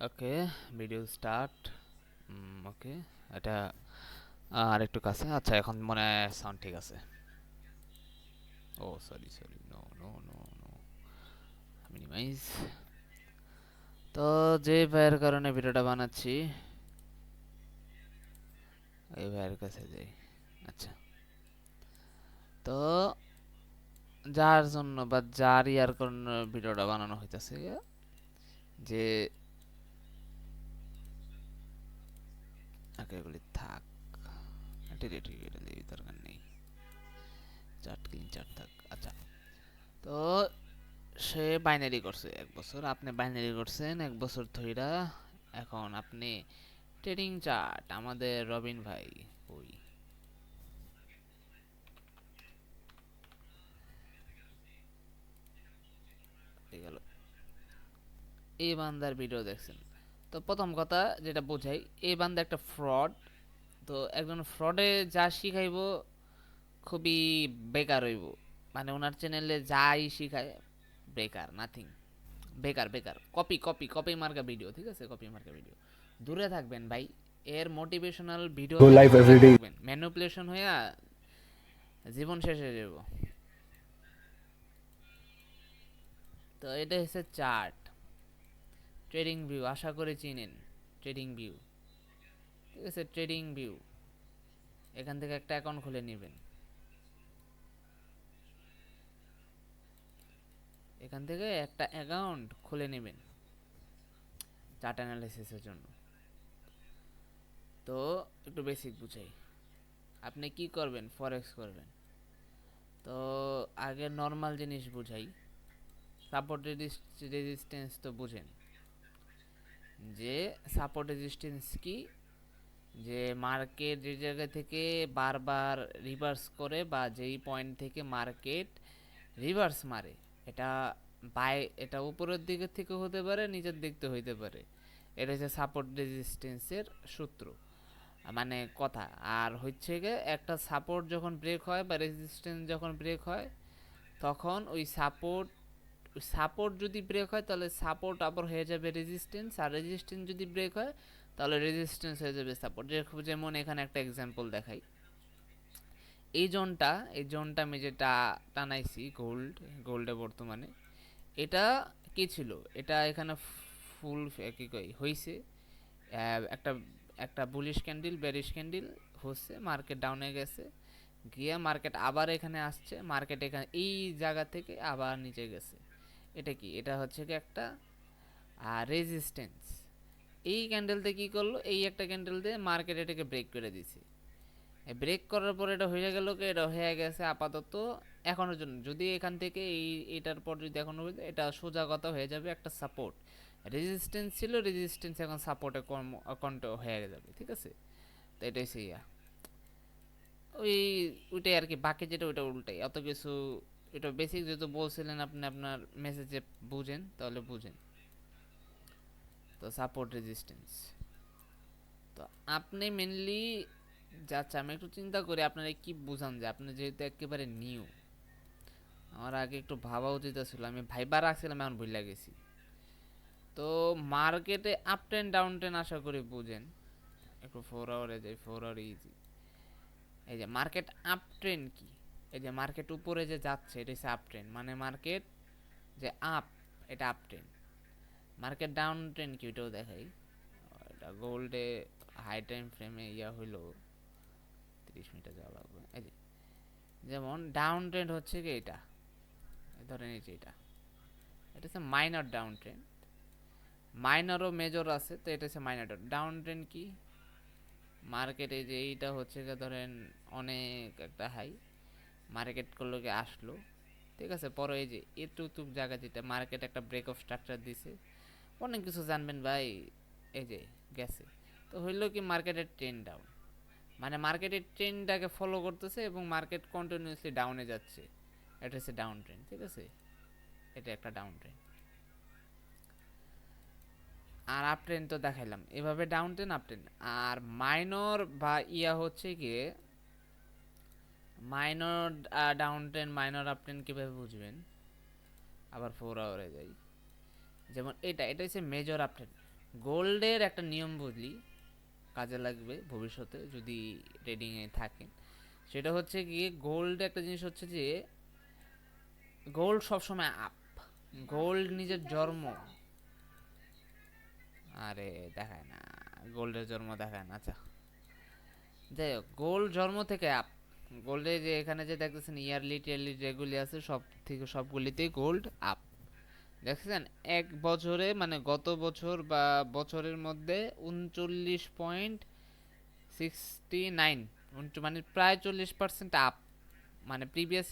ওকে, video start. ওকে, এটা আর একটু কাছে। আচ্ছা, এখন মনে হয় সাউন্ড ঠিক আছে। Oh sorry sorry, no no no no, minimise. তো যে ভাইয়ের কারণে ভিডিওটা বানাচ্ছি, এই ভাইয়ের কাছে যাই। আচ্ছা, তো যার জন্য বা যার ইয়ার কারণে ভিডিওটা বানানো হইতেছে, যে আগে এগুলি থাক, ডিলিট এটা দিয়ে দরকার নেই, চার্ট ক্লিন চার্ট থাক। আচ্ছা, তো সে বাইনারি করছে 1 বছর, আপনি বাইনারি করছেন 1 বছর ধইরা। এখন আপনি ট্রেডিং চার্ট, আমাদের রবিন ভাই ওই গেল, এই বান্দার ভিডিও দেখছেন। তো প্রথম কথা যেটা বোঝাই, এই বান্দা একটা ফ্রড। তো একজন ফ্রডে যা শিখাইব খুবই বেকার হইব, মানে ওনার চ্যানেলে যাই শিখায় বেকার, নাথিং, বেকার বেকার, কপি কপি কপি মার্কা ভিডিও, ঠিক আছে, কপি মার্কা ভিডিও। দূরে থাকবেন ভাই, এর মোটিভেশনাল ভিডিও go থেকে live দূরে every day. থাকবেন, ম্যানিপুলেশন হইয়া জীবন শেষ হয়ে যাব। তো এটা হচ্ছে চার্ট, ট্রেডিং ভিউ, আশা করে চিনেন ট্রেডিং ভিউ, ঠিক আছে। ট্রেডিং ভিউ, এখান থেকে একটা অ্যাকাউন্ট খুলে নেবেন, এখান থেকে একটা অ্যাকাউন্ট খুলে নেবেন চার্ট অ্যানালাইসিসের জন্য। তো একটু বেসিক বুঝাই, আপনি কি করবেন, ফরেক্স করবেন। তো আগে নর্মাল জিনিস বুঝাই, সাপোর্ট রেজিস্ট্যান্স তো বুঝেন, যে সাপোর্ট রেজিস্ট্যান্স কি, যে মার্কেট যে জায়গা থেকে বারবার রিভার্স করে বা যেই পয়েন্ট থেকে মার্কেট রিভার্স মারে, এটা বাই, এটা উপরের দিকে থেকে হতে পারে, নিচের দিক থেকে হইতে পারে। এটা হচ্ছে সাপোর্ট রেজিস্ট্যান্সের সূত্র, মানে কথা। আর হচ্ছে গিয়ে একটা সাপোর্ট যখন ব্রেক হয় বা রেজিস্ট্যান্স যখন ব্রেক হয়, তখন ওই সাপোর্ট, সাপোর্ট যদি ব্রেক হয় তাহলে সাপোর্ট আবার হয়ে যাবে রেজিস্ট্যান্স, আর রেজিস্ট্যান্স যদি ব্রেক হয় তাহলে রেজিস্ট্যান্স হয়ে যাবে সাপোর্ট। যেমন এখানে একটা এক্সাম্পল দেখাই, এই জোনটা, এই জোনটা আমি যেটা টানাইছি গোল্ড, গোল্ডে বর্তমানে এটা কি ছিল, এটা এখানে ফুল কি কই হইছে, একটা একটা বুলিশ ক্যান্ডেল বেরিশ ক্যান্ডেল হচ্ছে, মার্কেট ডাউনে গেছে, গিয়ে মার্কেট আবার এখানে আসছে, মার্কেট এখানে এই জায়গা থেকে আবার নিচে গেছে। এটা কি, এটা হচ্ছে কি একটা রেজিস্ট্যান্স। এই ক্যান্ডেলতে কি করলো, এই একটা ক্যান্ডেল দিয়ে মার্কেট এটাকে ব্রেক করে দিছে। ব্রেক করার পর এটা হয়ে গেল কি, এটা হয়ে গেছে আপাতত এখনের জন্য। যদি এখান থেকে এই এটার পর যদি এখন এটা সোজা কথা হয়ে যাবে একটা সাপোর্ট, রেজিস্ট্যান্স ছিল, রেজিস্ট্যান্স এখন সাপোর্টে কন্ট হয়ে যাবে, ঠিক আছে। তো এটাই সেই ওই ওইটাই আর কি, বাকি যেটা ওইটা উল্টাই, অত কিছু। এটা বেসিক যেহেতু বলছিলেন আপনি আপনার মেসেজে বুঝেন, তাহলে বুঝেন। তো সাপোর্ট রেজিস্ট্যান্স, তো আপনি মেনলি যাচ্ছে, আমি একটু চিন্তা করি আপনারা কি বুঝান, যে আপনি যেহেতু একেবারে নিউ, আমার আগে একটু ভাবা উচিত ছিল, আমি ভাইবা রাখছিলাম, এখন ভুলে গেছি। তো মার্কেটে আপ ট্রেন ডাউন ট্রেন আশা করি বুঝেন। একটু 4 আওয়ারে যাই, 4 আওয়ার ইজি। এই যে মার্কেট আপ ট্রেন কি, এই যে মার্কেট উপরে যে যাচ্ছে এটা হচ্ছে আপ ট্রেন, মানে মার্কেট যে আপ, এটা up train. Market down train কি, ওইটাও দেখাই। এটা গোল্ডে হাই টাইম ফ্রেমে ইয়া হইলো, 30 মিনিটে যাওয়া লাগবে। এই যে যেমন ডাউন ট্রেন্ড হচ্ছে কি, এটা ধরে নিচ্ছি, এটা এটা হচ্ছে মাইনর ডাউন ট্রেন্ড, মাইনর ও মেজর আছে, তো এটা হচ্ছে মাইনর ডাউন ট্রেন্ড কি, মার্কেটে যে এইটা হচ্ছে ধরেন অনেক একটা হাই, মার্কেট করলো কি আসলো, ঠিক আছে, পরে এই যে এটুক জায়গা যেটা মার্কেট একটা ব্রেক অফ স্ট্রাকচার দিছে, অনেক কিছু জানবেন ভাই, এই যে গেছে। তো হইলো কি, মার্কেটের ট্রেন্ড ডাউন, মানে মার্কেটের ট্রেন্ডটাকে ফলো করতেছে এবং মার্কেট কন্টিনিউয়াসলি ডাউনে যাচ্ছে, এটা হচ্ছে ডাউন ট্রেন্ড, ঠিক আছে। এটা একটা ডাউন ট্রেন্ড। আর আপ ট্রেন্ড তো দেখাইলাম, এভাবে ডাউন ট্রেন্ড আপ ট্রেন্ড। আর মাইনর বা ইয়া হচ্ছে গিয়ে, minor down trend minor up trend কীভাবে বুঝবেন, আবার 4 আওয়ারে যাই। যেমন এটা, এটা হচ্ছে মেজর আপ ট্রেন্ড, গোল্ডের একটা নিয়ম বুঝলি, কাজে লাগবে ভবিষ্যতে যদি ট্রেডিংয়ে থাকেন। সেটা হচ্ছে গিয়ে গোল্ড একটা জিনিস হচ্ছে যে গোল্ড সবসময় আপ। গোল্ড নিজের জন্ম, আরে দেখায় না, গোল্ডের জন্ম দেখায় না। আচ্ছা যাই হোক, গোল্ড জন্ম থেকে আপ। গোল্ডে যে এখানে যে দেখতেছেন ইয়ারলি টিয়ারলি যেগুলি আছে সব থেকে সবগুলিতেই গোল্ড আপ। দেখছেন এক বছরে মানে গত বছর বা বছরের মধ্যে 39.69, মানে প্রায় 40% আপ। মানে প্রিভিয়াস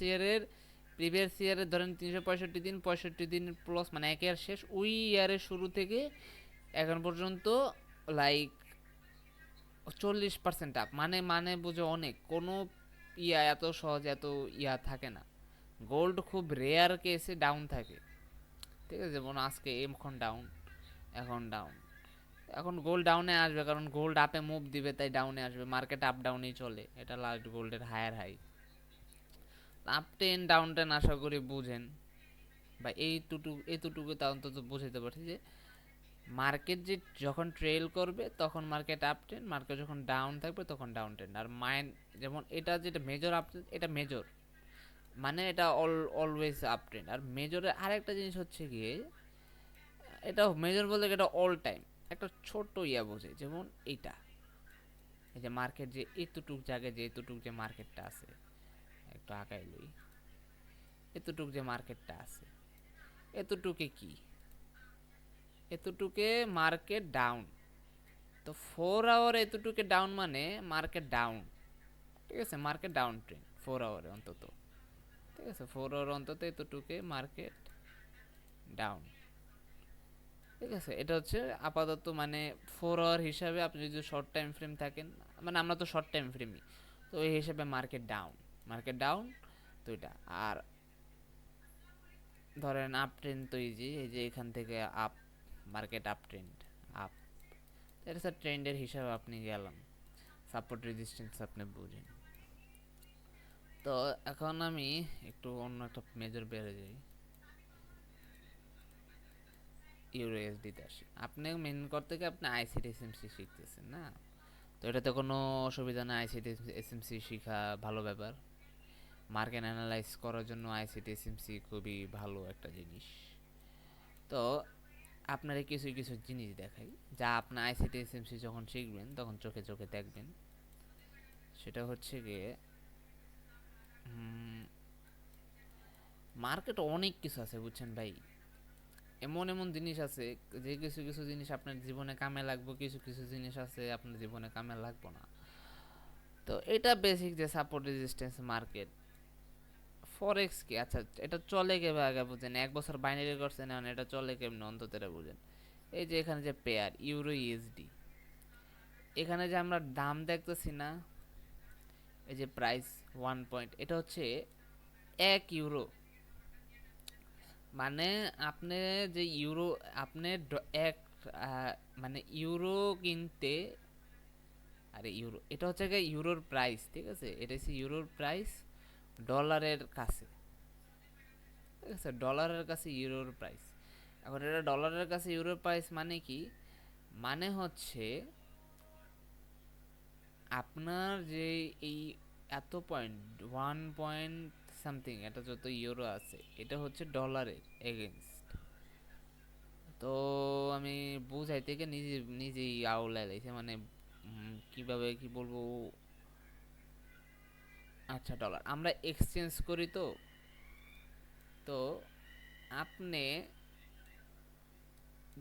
ইয়ারের ধরেন 365 দিন, 65 দিন প্লাস, মানে এক ইয়ার শেষ ওই ইয়ারের শুরু থেকে এখন পর্যন্ত লাইক 40% আপ। মানে বুঝে অনেক, কোনো এত সহজ এত থাকে না। গোল্ড খুব রেয়ার কেসে ডাউন থাকে, ঠিক আছে? যেমন আজকে এখন ডাউন, এখন ডাউন। এখন গোল্ড ডাউনে আসবে কারণ গোল্ড আপে মুভ দিবে, তাই ডাউনে আসবে। মার্কেট আপ ডাউনেই চলে, এটা লাস্ট গোল্ডের higher high. Up ten down ten আশা করি বুঝেন বা এইটুকু তা অন্তত বুঝাতে পারছি যে মার্কেট যে যখন ট্রেল করবে তখন মার্কেট আপ ট্রেন্ড, মার্কেট যখন ডাউন থাকবে তখন ডাউন ট্রেন্ড। আর মাইন্ড যেমন এটা যেটা মেজর আপ, এটা মেজর মানে এটা অলওয়েজ আপ ট্রেন্ড। আর মেজরের আরেকটা জিনিস হচ্ছে গিয়ে এটা মেজর বলতে এটা অল টাইম একটা ছোট্ট বোঝে। যেমন এইটা, এই যে মার্কেট যে এতটুক জায়গায় যে এতটুক যে মার্কেটটা আছে, একটু আঁকাই লই, এতটুক যে মার্কেটটা আছে এতটুকে কি, এতটুকে মার্কেট ডাউন। তো 4 আওয়ার এতটুকু ডাউন মানে মার্কেট ডাউন, ঠিক আছে? মার্কেট ডাউন ট্রেন্ড 4 আওয়ারে অন্তত, ঠিক আছে? 4 আওয়ার অন্তত এতটুকু মার্কেট ডাউন, ঠিক আছে? এটা হচ্ছে আপাতত মানে 4 আওয়ার হিসাবে আপনি যদি শর্ট টাইম ফ্রেম থাকেন, মানে আমরা তো শর্ট টাইম ফ্রেমই, তো এই হিসাবে মার্কেট ডাউন, মার্কেট ডাউন। তো এটা আর ধরেন আপ ট্রেন্ড, তো এই যে এখান থেকে up, market up trend up, এটা স্যার ট্রেন্ডের হিসাবে আপনি গেলাম, সাপোর্ট রেজিস্ট্যান্স আপনি বুঝেন। তো এখন আমি একটু অন্য একটা মেজর বেড়ে যাই, ইউরো এসডিতে আসি। আপনি মেন করতে গিয়ে আপনি আইসিটি এসএমসি শিখতেছেন না, তো এটাতে কোনো অসুবিধা নেই। আইসিটি এসএমসি শেখা ভালো ব্যাপার। মার্কেট অ্যানালাইজ করার জন্য আইসিটি এসএমসি খুবই ভালো একটা জিনিস। তো আপনারা কিছু কিছু জিনিস দেখাই যা আপনার আইসিটি এসএমসি যখন শিখবেন তখন চোখে চোখে দেখবেন। সেটা হচ্ছে গিয়ে মার্কেট অনেক কিছু আছে বুঝছেন ভাই, এমন এমন জিনিস আছে যে কিছু কিছু জিনিস আপনার জীবনে কামে লাগবে, কিছু কিছু জিনিস আছে আপনার জীবনে কামে লাগবে না। তো এটা বেসিক যে সাপোর্ট রেজিস্ট্যান্স মার্কেট। ফরেক্স কি? আচ্ছা এটা চলে কেবে আগে বুঝেন, 1 বছর বাইনারি করছে না, এটা চলে কেমন অন্তত এটা বুঝেন। এই যে এখানে যে পেয়ার ইউরো ইউএসডি, এখানে যে আমরা দাম দেখতেছি না, এই যে প্রাইস 1 পয়েন্ট, এটা হচ্ছে 1 ইউরো। মানে আপনি যে ইউরো, আপনি এক মানে ইউরো কিনতে, আরে ইউরো এটা হচ্ছে ইউরোর প্রাইস, ঠিক আছে? এটা হচ্ছে ইউরোর প্রাইস ডলারের কাছে, ঠিক আছে? ডলারের কাছে ইউরোর প্রাইস। এখন এটা ডলারের কাছে ইউরোর প্রাইস মানে কি? মানে হচ্ছে আপনার যে এই এত পয়েন্ট 1 পয়েন্ট সামথিং, এটা যত ইউরো আছে এটা হচ্ছে ডলারের এগেনস্ট। তো আমি বুঝাইতে গিয়ে নিজেই আউলাই লাইছে, মানে কিভাবে কি বলবো। আচ্ছা ডলার আমরা এক্সচেঞ্জ করি, তো তো আপনি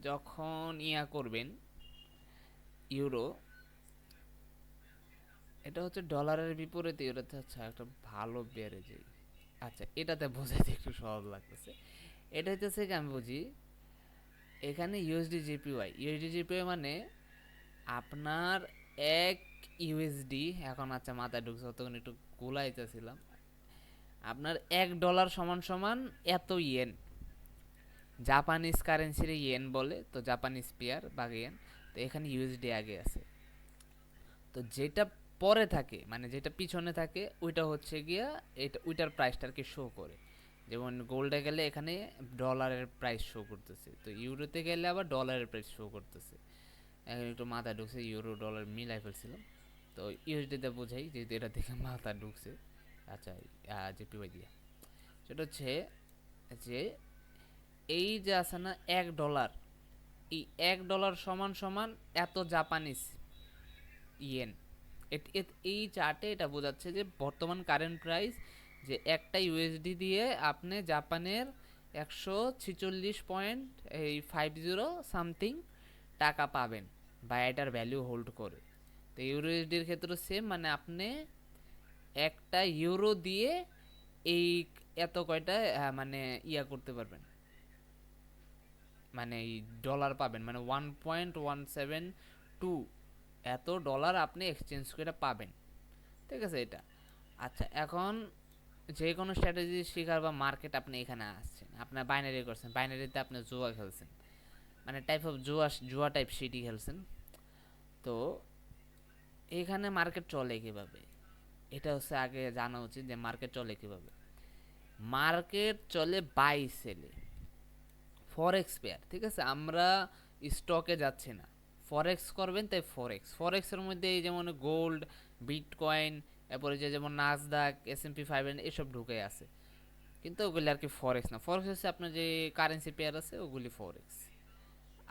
যখন করবেন ইউরো, এটা হচ্ছে ডলারের বিপরীতে ইউরোতে হচ্ছে একটা ভালো বেড়ে যায়। আচ্ছা এটাতে বোঝাইতে একটু সহজ লাগতেছে। এটা হচ্ছে কি আমি বুঝি, এখানে ইউএসডি জিপিওয়াই মানে আপনার 1 ইউএসডি, এখন আচ্ছা মাথায় ঢুকছে, তখন একটু গুলাইতেছিলাম। আপনার $1 সমান সমান এত ইয়েন, জাপানিজ কারেন্সির ইয়েন বলে, তো জাপানিজ পেয়ার বা ইয়েন। তো এখানে ইউএসডি আগে আছে, তো যেটা পরে থাকে মানে যেটা পিছনে থাকে ওইটা হচ্ছে গিয়া এটা ওইটার প্রাইসটা আর কি শো করে। যেমন গোল্ডে গেলে এখানে ডলারের প্রাইস শো করতেছে, তো ইউরোতে গেলে আবার ডলারের প্রাইস শো করতেছে। এখন একটু মাথা ঢুকছে, ইউরো ডলার মিলাই ফেলছিলাম, তো ইউএসডিতে বোঝাই যেহেতু এটা দেখে মাথা ঢুকছে। আচ্ছা, জিপিওয়াই দিয়া সেটা হচ্ছে যে এই যে আছে না $1, এই $1 সমান সমান এত জাপানিজ ইয়েন। এই চার্টে এটা বোঝাচ্ছে যে বর্তমান কারেন্ট প্রাইস যে একটা ইউএসডি দিয়ে আপনি জাপানের 146.50 সামথিং টাকা পাবেন বা এটার ভ্যালু হোল্ড করে। তো ইউএসডির ক্ষেত্রে সেম, মানে আপনি একটা ইউরো দিয়ে এই এত কয়টা মানে ইয়া করতে পারবেন, মানে এই ডলার পাবেন, মানে 1.172 এত ডলার আপনি এক্সচেঞ্জ করে পাবেন। ঠিক আছে এটা। আচ্ছা, এখন যে কোনো স্ট্র্যাটেজি শেখার বা মার্কেট আপনি এখানে আসছেন, আপনার বাইনারি করছেন, বাইনারিতে আপনি জুয়া খেলছেন, মানে টাইপ অফ জুয়া টাইপ সিটি খেলছেন। তো এখানে মার্কেট চলে কিভাবে, এটা হচ্ছে আগে জানা উচিত যে মার্কেট চলে কিভাবে। মার্কেট চলে বাই সেলে, ফরেক্স পেয়ার। ঠিক আছে, আমরা স্টকে যাচ্ছি না, ফরেক্স করবেন, তাই ফরেক্সের মধ্যে এই যেমন গোল্ড, বিটকয়েন, এরপরে যে যেমন নাসদাক, S&P 500 এসব ঢুকে আছে, কিন্তু ওগুলি আর কি ফরেক্স না। ফরেক্স হচ্ছে আপনার যে কারেন্সি পেয়ার আছে ওগুলি ফরেক্স।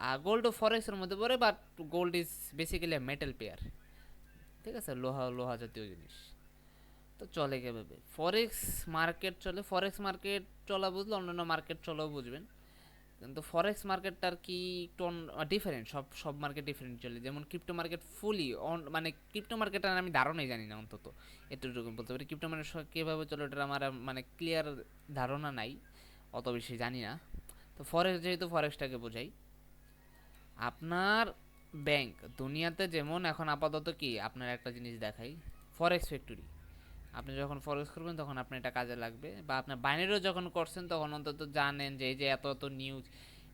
আর গোল্ডও ফরেক্সের মধ্যে পড়ে, but gold is basically metal pair. ঠিক আছে, লোহা লোহা জাতীয় জিনিস। তো চলে কীভাবে ফরেক্স মার্কেট চলে, ফরেক্স মার্কেট চলা বুঝলে অন্যান্য মার্কেট চলাও বুঝবেন, কিন্তু ফরেক্স মার্কেটটার কি একটু ডিফারেন্ট, সব সব মার্কেট ডিফারেন্ট চলে। যেমন ক্রিপ্টো মার্কেট ফুলি মানে ক্রিপ্টো মার্কেটের আমি ধারণাই জানি না, অন্তত এতটুকু বলতে পারি। ক্রিপ্টো মার্কেট কীভাবে চলে ওটার আমার মানে ক্লিয়ার ধারণা নাই, অত বেশি জানি না। তো ফরেক্স, যেহেতু ফরেক্সটাকে বোঝাই, আপনার ব্যাংক দুনিয়াতে যেমন এখন আপাতত কি আপনার একটা জিনিস দেখাই, ফরেক্স ফ্যাক্টরি। আপনি যখন ফরেক্স করবেন তখন আপনার এটা কাজে লাগবে, বা আপনার বাইরেও যখন করছেন তখন অন্তত জানেন যে এই যে এত এত নিউজ,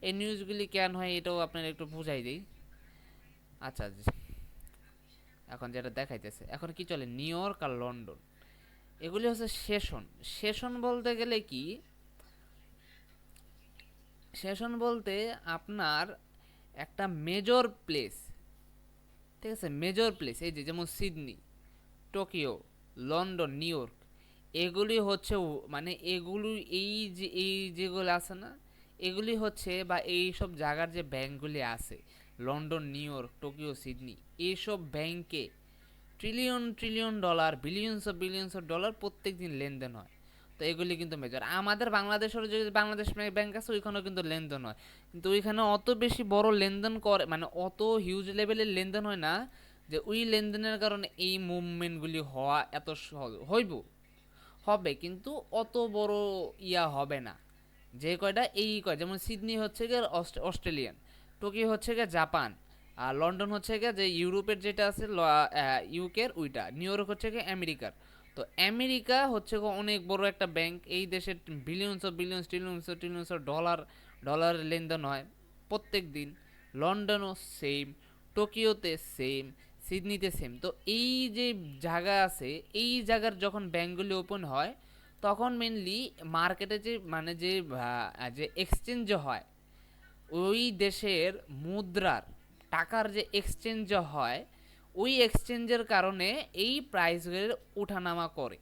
এই নিউজগুলি কেন হয় এটাও আপনার একটু বুঝাই দিই। আচ্ছা, এখন যেটা দেখাইতেছে, এখন কি চলে, নিউ ইয়র্ক আর লন্ডন, এগুলি হচ্ছে সেশন। সেশন বলতে গেলে কি, সেশন বলতে আপনার একটা মেজর প্লেস, ঠিক আছে, মেজর প্লেস, এই যে যেমন Sydney, Tokyo, London, new York, এগুলি হচ্ছে মানে এগুলি এই যেগুলো আছে না, এগুলি হচ্ছে বা এই সব জায়গার যে ব্যাংকগুলি আছে, London, new York, Tokyo, Sydney, এইসব ব্যাংকে trillion trillion dollar, billions of dollar প্রত্যেক দিন লেনদেন হয়। তো এগুলি কিন্তু মেজর। আমাদের বাংলাদেশের যে বাংলাদেশ ব্যাংক আছে ওইখানেও কিন্তু লেনদেন হয়, কিন্তু ওইখানে অত বেশি বড় লেনদেন করে, মানে অত হিউজ লেভেলের লেনদেন হয় না যে ওই লেনদেনের কারণে এই মুভমেন্টগুলি হওয়া এত সহজ হবে, কিন্তু অত বড় ইয়া হবে না। যে কয়টা এই কয়, যেমন সিডনি হচ্ছে গিয়ে অস্ট্রেলিয়ান, টোকিও হচ্ছে গিয়ে জাপান, আর লন্ডন হচ্ছে গিয়ে যে ইউরোপের যেটা আছে, ইউকের ওইটা, নিউ ইয়র্ক হচ্ছে গিয়ে আমেরিকার। তো আমেরিকা হচ্ছে অনেক বড় একটা ব্যাংক, এই দেশের ট্রিলিয়ন্স অফ ডলার লেনদেন হয় প্রত্যেক দিন। লন্ডনও সেম, টোকিওতে সেম, সিডনিতে সেম। তো এই যে জায়গা আছে, এই জায়গার যখন ব্যাংকগুলি ওপেন হয় তখন মেনলি মার্কেটে যে মানে যে এক্সচেঞ্জ হয়, ওই দেশের মুদ্রার টাকার যে এক্সচেঞ্জ হয়, ওই এক্সচেঞ্জের কারণে এই প্রাইসগুলোর ওঠানামা করে।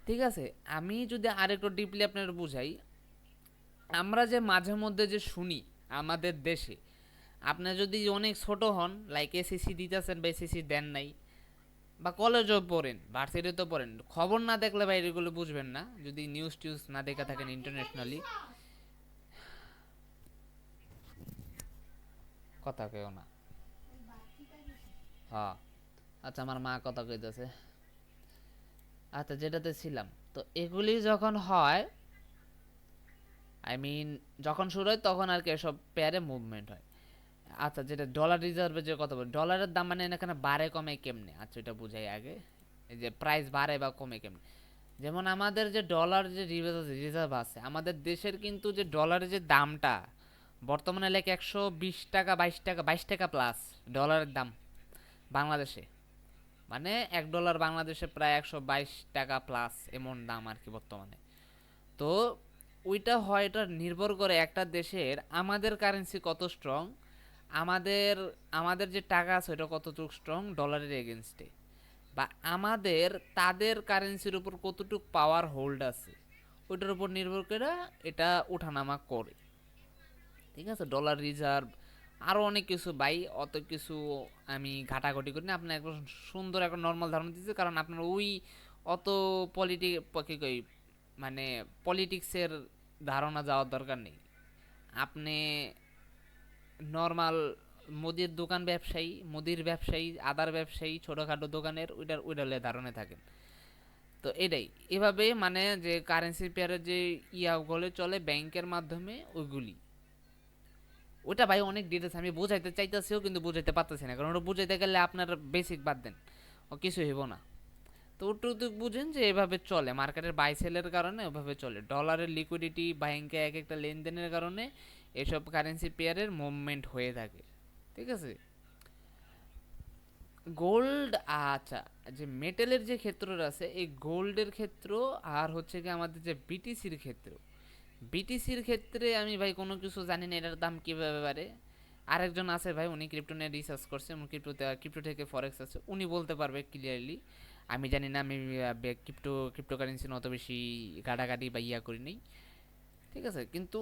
ঠিক আছে, আমি যদি আরেকটু ডিপলি আপনার বুঝাই, আমরা যে মাঝে মধ্যে যে শুনি আমাদের দেশে, আপনি যদি অনেক ছোট হন, লাইক এসএসসি দিতেছেন বা এসএসসি দেন নাই, বা কলেজও পড়েন, ভার্সিটিতে পড়েন, খবর না দেখলে বা এগুলো বুঝবেন না, যদি নিউজ টিউজ না দেখে থাকেন ইন্টারন্যাশনালি। কথা কেউ না, হ্যাঁ। আচ্ছা, আমার মা কথা কইতেছে। আচ্ছা, যেটাতে ছিলাম, তো এগুলি যখন হয়, আই মিন যখন শুরু হয় তখন আর কি এসব পেয়ারে মুভমেন্ট হয়। আচ্ছা, যেটা ডলার রিজার্ভের যে কথা বলি, ডলারের দাম মানে এখানে বাড়ে কমে কেমনে, আচ্ছা এটা বুঝাই আগে, এই যে প্রাইস বাড়ে বা কমে কেমনে। যেমন আমাদের যে ডলার যে রিজার্ভ আছে আমাদের দেশের, কিন্তু যে ডলারের যে দামটা বর্তমানে লাইক 120 টাকা, 22 টাকা, 22 টাকা প্লাস ডলারের দাম বাংলাদেশে, মানে $1 বাংলাদেশে প্রায় 122 টাকা প্লাস এমন দাম আর কি বর্তমানে। তো ওইটা হয়, এটা নির্ভর করে একটা দেশের আমাদের কারেন্সি কত স্ট্রং আমাদের আমাদের যে টাকা আছে ওটা কতটুকু স্ট্রং ডলারের এগেনস্টে, বা আমাদের তাদের কারেন্সির উপর কতটুকু পাওয়ার হোল্ড আছে ওইটার উপর নির্ভর করে এটা ওঠানামা করে। ঠিক আছে, ডলার রিজার্ভ আরও অনেক কিছু ভাই, অত কিছু আমি ঘাটাঘাটি করি না, আপনার একদম সুন্দর একটা নর্মাল ধারণা দিচ্ছে, কারণ আপনার ওই অত পলিটিক কি কই মানে পলিটিক্সের ধারণা যাওয়ার দরকার নেই। আপনি নর্মাল মুদির দোকান ব্যবসায়ী, মুদির ব্যবসায়ী, আদার ব্যবসায়ী, ছোটোখাটো দোকানের ওইটার ধারণে থাকেন। তো এটাই এভাবে মানে যে কারেন্সি পেয়ারের যে ইয়াগুলো চলে ব্যাংকের মাধ্যমে ওইগুলি, ওটা ভাই অনেক ডিটেলস আমি বোঝাইতে চাইতেছিও কিন্তু বোঝাইতে পারতেছি না, কারণ ওটা বুঝাইতে গেলে আপনার বেসিক বাদ দেন ও কিছু হইব না। তো ওটুকু বুঝেন যে এভাবে চলে মার্কেটের বাই সেলের কারণে, ওভাবে চলে ডলারের লিকুইডিটি ব্যাংকে এক একটা লেনদেনের কারণে এসব কারেন্সি পেয়ারের মুভমেন্ট হয়ে থাকে। ঠিক আছে, গোল্ড, আচ্ছা, যে মেটেলের যে ক্ষেত্রটা আছে এই গোল্ডের ক্ষেত্র আর হচ্ছে কি আমাদের যে বিটিসির ক্ষেত্র, বিটিসির ক্ষেত্রে আমি ভাই কোনো কিছু জানি না এটার দাম কীভাবে বাড়ে। আরেকজন আছে ভাই উনি ক্রিপ্টো নিয়ে রিসার্চ করছে, ক্রিপ্টো থেকে ফরেক্স আছে, উনি বলতে পারবে ক্লিয়ারলি। আমি জানি না, আমি ক্রিপ্টোকারেন্সি অত বেশি গাড়াগাড়ি বা ইয়া করি নেই। ঠিক আছে, কিন্তু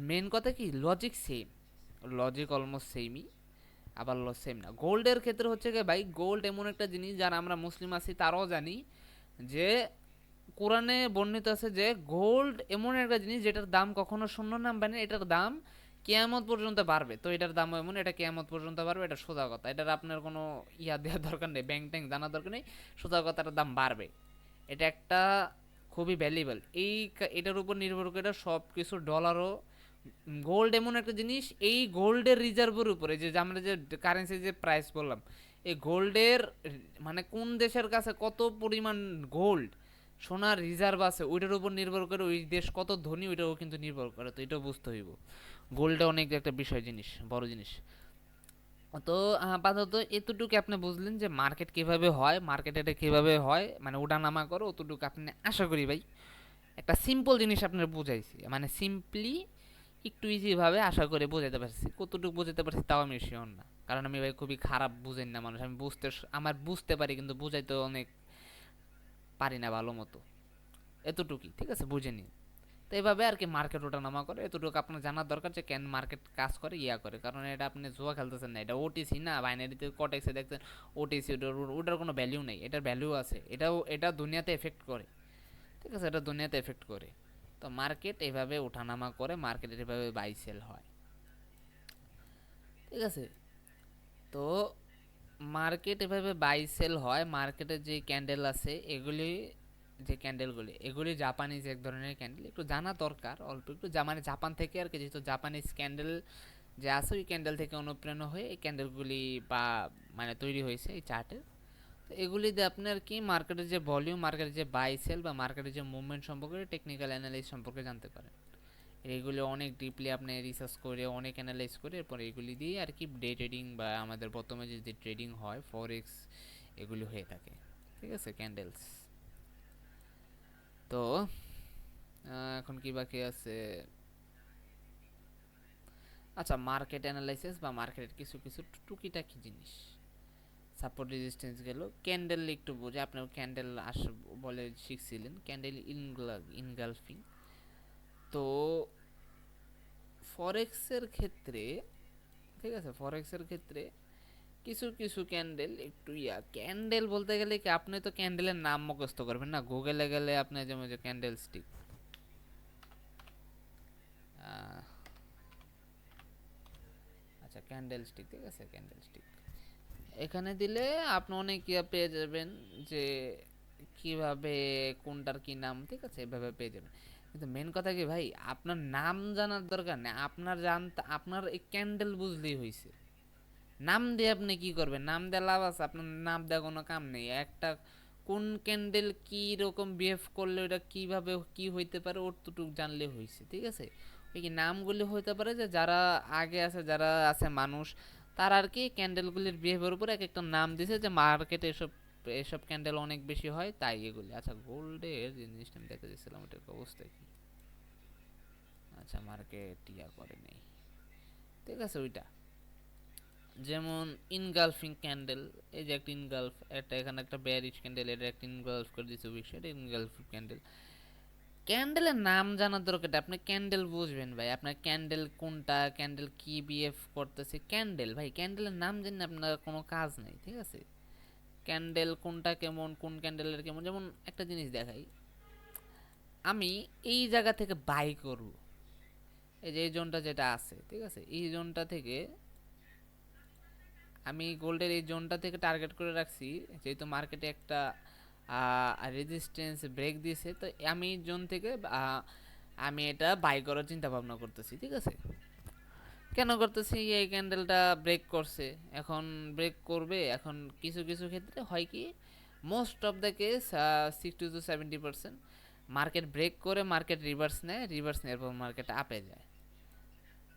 মেন কথা কি লজিক সেম, লজিক অলমোস্ট সেমই, আবার সেম না। গোল্ডের ক্ষেত্রে হচ্ছে কি ভাই, গোল্ড এমন একটা জিনিস যারা আমরা মুসলিম আছি তারাও জানি যে কোরআনে বর্ণিত আছে যে গোল্ড এমন একটা জিনিস যেটার দাম কখনো শূন্য নামবে না, এটার দাম কেয়ামত পর্যন্ত বাড়বে। তো এটার দাম এমন, এটা কেয়ামত পর্যন্ত বাড়বে, এটা সোজা কথা, এটার আপনার কোনো ইয়া দেওয়ার দরকার নেই, ব্যাংক ট্যাঙ্ক জানার দরকার নেই, সোজা কথা এটার দাম বাড়বে। এটা একটা খুবই ভ্যালুয়েবল, এটার উপর নির্ভর করে সব কিছু ডলারও। গোল্ড এমন একটা জিনিস, এই গোল্ডের রিজার্ভের উপরে যে আমরা যে কারেন্সি যে প্রাইস বললাম, এই গোল্ডের মানে কোন দেশের কাছে কত পরিমাণ গোল্ড সোনার রিজার্ভ আছে ওইটার উপর নির্ভর করে ওই দেশ কত ধনী ওইটাও কিন্তু নির্ভর করে। তো এটাও বুঝতে হইব, গোল্ডটা অনেক একটা বিষয় জিনিস, বড় জিনিস। তো আপাতত এতটুকু আপনি বুঝলেন যে মার্কেট কিভাবে হয়, মার্কেট এটা কিভাবে হয়, মানে ওঠা নামা করে, অতটুকু আপনি আশা করি ভাই একটা সিম্পল জিনিস আপনার বুঝাইছি, মানে সিম্পলি একটু ইজিভাবে আশা করে বোঝাতে পারছি। কতটুকু বোঝাতে পারছি তাও আমি শিওর না, কারণ আমি ভাই খুবই খারাপ বুঝেন না মানুষ, আমি আমার বুঝতে পারি কিন্তু বুঝাইতে অনেক পারি না ভালো মতো, এতটুকুই। ঠিক আছে, বুঝে নিন। তো এইভাবে আর কি মার্কেট ওঠানামা করে, এতটুকু আপনার জানার দরকার যে কেন মার্কেট কাজ করে ইয়া করে, কারণ এটা আপনি জুয়া খেলতেছেন না, এটা ওটিসি না, বাইনারিতে কটেক্সে দেখছেন ওটিসি, ওটার কোনো ভ্যালিউ নেই, এটার ভ্যালিউ আছে, এটা দুনিয়াতে এফেক্ট করে। ঠিক আছে, এটা দুনিয়াতে এফেক্ট করে। তো মার্কেট এভাবে ওঠানামা করে, মার্কেট এভাবে বাই সেল হয়। ঠিক আছে, তো মার্কেট এভাবে বাই সেল হয়, মার্কেটের যে ক্যান্ডেল আছে এগুলি, যে ক্যান্ডেলগুলি এগুলি জাপানিজ এক ধরনের ক্যান্ডেল, একটু জানা দরকার অল্প একটু, মানে জাপান থেকে আর কি, যেহেতু জাপানিজ ক্যান্ডেল যে আছে ওই ক্যান্ডেল থেকে অনুপ্রেরণা হয়ে এই ক্যান্ডেলগুলি বা মানে তৈরি হয়েছে এই চার্টের। তো এগুলি দিয়ে আপনার কি মার্কেটের যে ভলিউম, মার্কেটের যে বাই সেল বা মার্কেটের যে মুভমেন্ট সম্পর্কে টেকনিক্যাল অ্যানালাইজ সম্পর্কে জানতে পারেন। এগুলো অনেক ডিপলি আপনি রিসার্চ করে অনেক অ্যানালাইজ করে এরপর এগুলি দিয়ে আর কি ডে ট্রেডিং বা আমাদের বর্তমানে যে ট্রেডিং হয় ফরেক্স এগুলি হয়ে থাকে। ঠিক আছে, ক্যান্ডেলস। তো এখন কি বাকি আছে, আচ্ছা মার্কেট অ্যানালাইসিস বা মার্কেটের কিছু কিছু টুকিটাকি জিনিস, সাপোর্ট রেজিস্ট্যান্স গেল, ক্যান্ডেল একটু বোঝে, আপনার ক্যান্ডেল বলে শিখছিলেন, ক্যান্ডেল ইনগালফিং। তো ফরেক্সের ক্ষেত্রে, ঠিক আছে, ফরেক্সের ক্ষেত্রে কিছু কিছু ক্যান্ডেল একটু ইয়া, ক্যান্ডেল বলতে গেলে কি আপনি তো ক্যান্ডেলের নাম মুখস্থ করবেন না, গুগলে গেলে আপনি যেমন যে ক্যান্ডেল স্টিক, আচ্ছা ক্যান্ডেল স্টিক, ঠিক আছে ক্যান্ডেল স্টিক এখানে দিলে আপনি অনেক ইয়া পেয়ে যাবেন যে কিভাবে কোনটার কি নাম, ঠিক আছে এভাবে পেয়ে যাবেন। কিন্তু মেন কথা কি ভাই, আপনার নাম জানার দরকার নেই, আপনার জানতে আপনার এই ক্যান্ডেল বুঝলেই হয়েছে। নাম দিয়ে আপনি কি করবেন, নাম দিয়ে লাভ আছে, আপনার নাম দেওয়া কোনো কাম নেই, একটা কোন ক্যান্ডেল কি রকম বিহেভ করলে ওটা কিভাবে কি হইতে পারে ওটুক জানলে হয়েছে। ঠিক আছে, ওই কি নামগুলি হইতে পারে যে যারা আগে আছে, যারা আছে মানুষ, তারা আর কি ক্যান্ডেলগুলির বিহেভিয়ার উপর এক একটা নাম দিছে, যে মার্কেটে এসব এসব ক্যান্ডেল অনেক বেশি হয় তাই এগুলি। আচ্ছা গোল্ডের যে জিনিসটা আমি দেখতে দিয়েছিলাম ওটার অবস্থা কি, আচ্ছা মার্কেট ইয়া করে নেই, ঠিক আছে ওইটা। যেমন ইনগালফিং ক্যান্ডেল, এই যে একটা ইনগালফ, একটা এখানে একটা বেয়ারিশ ক্যান্ডেল, এটা একটা ইনগালফ করে দিচ্ছে উইক, এটা ইনগালফিং ক্যান্ডেল। ক্যান্ডেলের নাম জানার দরকার, আপনি ক্যান্ডেল বুঝবেন ভাই, আপনার ক্যান্ডেল কোনটা, ক্যান্ডেল কি বিহেভ করতেছে, ক্যান্ডেল ভাই, ক্যান্ডেলের নাম জেনে আপনার কোনো কাজ নেই, ঠিক আছে? ক্যান্ডেল কোনটা কেমন, কোন ক্যান্ডেলের কেমন, যেমন একটা জিনিস দেখাই, আমি এই জায়গা থেকে বাই করব, এই যে এই জোনটা যেটা আছে, ঠিক আছে, এই জোনটা থেকে আমি গোল্ডের এই জোনটা থেকে টার্গেট করে রাখছি, যেহেতু মার্কেটে একটা রেজিস্ট্যান্স ব্রেক দিয়েছে, তো আমি জোন থেকে আমি এটা বাই করার চিন্তা ভাবনা করতেছি, ঠিক আছে? কেন করতেছি, এই ক্যান্ডেলটা ব্রেক করছে, এখন ব্রেক করবে, এখন কিছু কিছু ক্ষেত্রে হয় কি, most of the case 60 to 70% market break করে মার্কেট রিভার্স নেয়, রিভার্স নেওয়ার পর মার্কেট আপে যায়।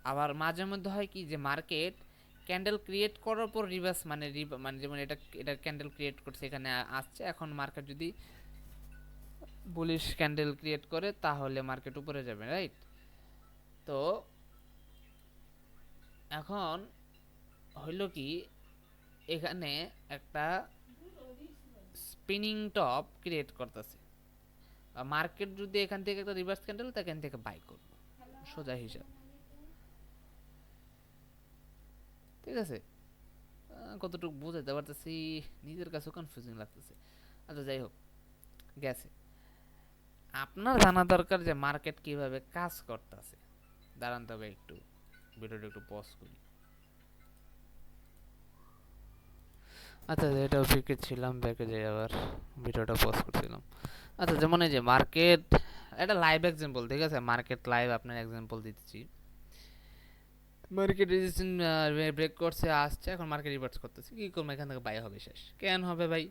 আবার মাঝে মধ্যে হয় কি যে মার্কেট ক্যান্ডেল ক্রিয়েট করার পর রিভার্স, মানে মানে যেমন এটা এটা ক্যান্ডেল ক্রিয়েট করছে, এখানে আসছে, এখন মার্কেট যদি বুলিশ ক্যান্ডেল ক্রিয়েট করে তাহলে মার্কেট উপরে যাবে, রাইট? তো এখন হইল কি, এখানে একটা স্পিনিং টপ ক্রিয়েট করতেছে, মার্কেট যদি এখান থেকে একটা রিভার্স ক্যান্ডেল, তো এখান থেকে বাই করবো, সোজা হিসাব, ঠিক আছে? কতটুকু বুঝাইতে পারতেছি নিজের কাছেও কনফিউজিং লাগতেছে। আচ্ছা যাই হোক, গেছে। আপনার জানা দরকার যে মার্কেট কিভাবে কাজ করতেছে। দাঁড়ান তবে একটু ভিডিওটা একটু পজ করি। আচ্ছা এটাও ব্রেকে ছিলাম, ব্যাকে যাই, আবার ভিডিওটা পজ করছিলাম। আচ্ছা যেমন এই যে মার্কেট, এটা লাইভ এক্সাম্পল, ঠিক আছে, মার্কেট লাইভ আপনার এক্সাম্পল দিতেছি। মার্কেট রেজিস্ট্যান্স ব্রেক করছে, আসছে, এখন মার্কেট রিভার্স করতেছে, কি করবো, এখান থেকে বাই হবে, শেষ। কেন হবে ভাই,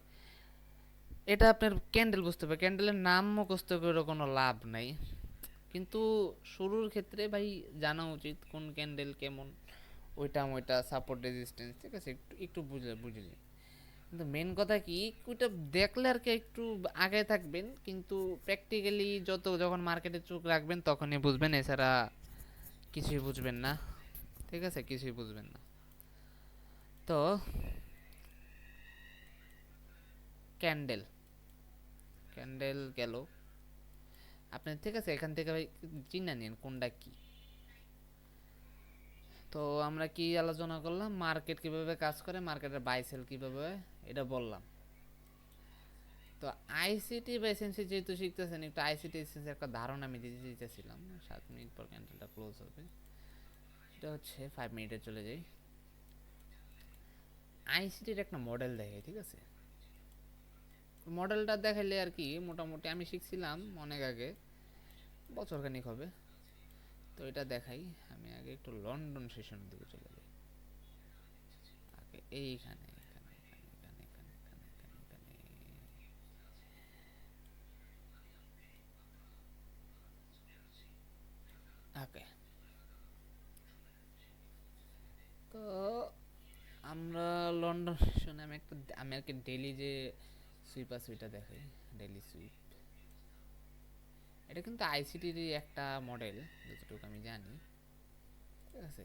এটা আপনার ক্যান্ডেল বুঝতে হবে, ক্যান্ডেলের নাম মুখস্থ করে কোনো লাভ নাই, কিন্তু শুরুর ক্ষেত্রে ভাই জানা উচিত কোন ক্যান্ডেল কেমন, ওইটা সাপোর্ট রেজিস্ট্যান্স, ঠিক আছে, একটু একটু বুঝলে। কিন্তু মেন কথা কি, ওইটা দেখলে আর কি একটু আগে থাকবেন, কিন্তু প্র্যাকটিক্যালি যখন মার্কেটে চোখ রাখবেন তখনই বুঝবেন, এছাড়া কিছুই বুঝবেন না, ঠিক আছে, কিছুই বুঝবেন না। তো ক্যান্ডেল ক্যান্ডেল গেল আপনি, ঠিক আছে, এখান থেকে ভাই চিন্তা নিন কোনটা কি। তো আমরা কি আলোচনা করলাম, মার্কেট কিভাবে কাজ করে, মার্কেটের বাই সেল কিভাবে হয়, এটা বললাম। তো আইসিটি বা এসএনসি যেহেতু শিখতেছেন, একটু আইসিটি এসএনসি একটা ধারণা আমি দিতে দিতেছিলাম। 7 মিনিট পর ক্যান্ডেলটা ক্লোজ হবে, এটা হচ্ছে 5 মিনিটে চলে যাই। আইসিটির একটা মডেল দেখে, ঠিক আছে, মডেলটা দেখাইলে আর কি মোটামুটি আমি শিখছিলাম অনেক আগে, বছরখানিক হবে। তো এটা দেখাই, আমি আগে একটু লন্ডন সেশন দিকে চলে যাই, আগে এইখানে এখানে এখানে এখানে এখানে এখানে এখানে এখানে, ওকে। তো আমরা লন্ডন সেশনে আমি আর কি ডেলি যে সুইপ আছে ওইটা দেখাই, ডেলি সুইপ। এটা কিন্তু আইসিটির একটা মডেল যতটুকু আমি জানি, ঠিক আছে।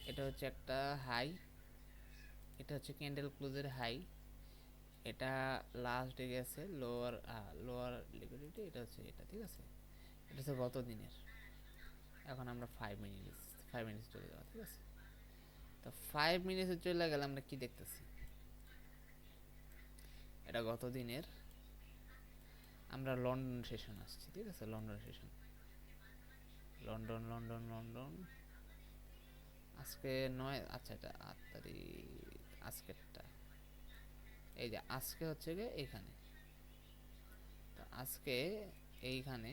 এটা হচ্ছে একটা হাই, এটা হচ্ছে ক্যান্ডেল ক্লোজের হাই, এটা লাস্ট গেছে লোয়ার, লোয়ার লিকুইডিটি, এটা হচ্ছে এটা, ঠিক আছে, এটা হচ্ছে গত দিনের। এখন আমরা 5 মিনিটস চলে যাওয়া, ঠিক আছে। তো 5 মিনিটে চলে গেলে আমরা কি দেখতেছি, এটা গত দিনের, আমরা লন্ডন সেশন আসছি, ঠিক আছে, London session, London London London আজকে 9, আচ্ছা এটা 8 তারিখ, আজকেরটা, এই যে আজকে হচ্ছে গিয়ে এইখানে, তো আজকে এইখানে,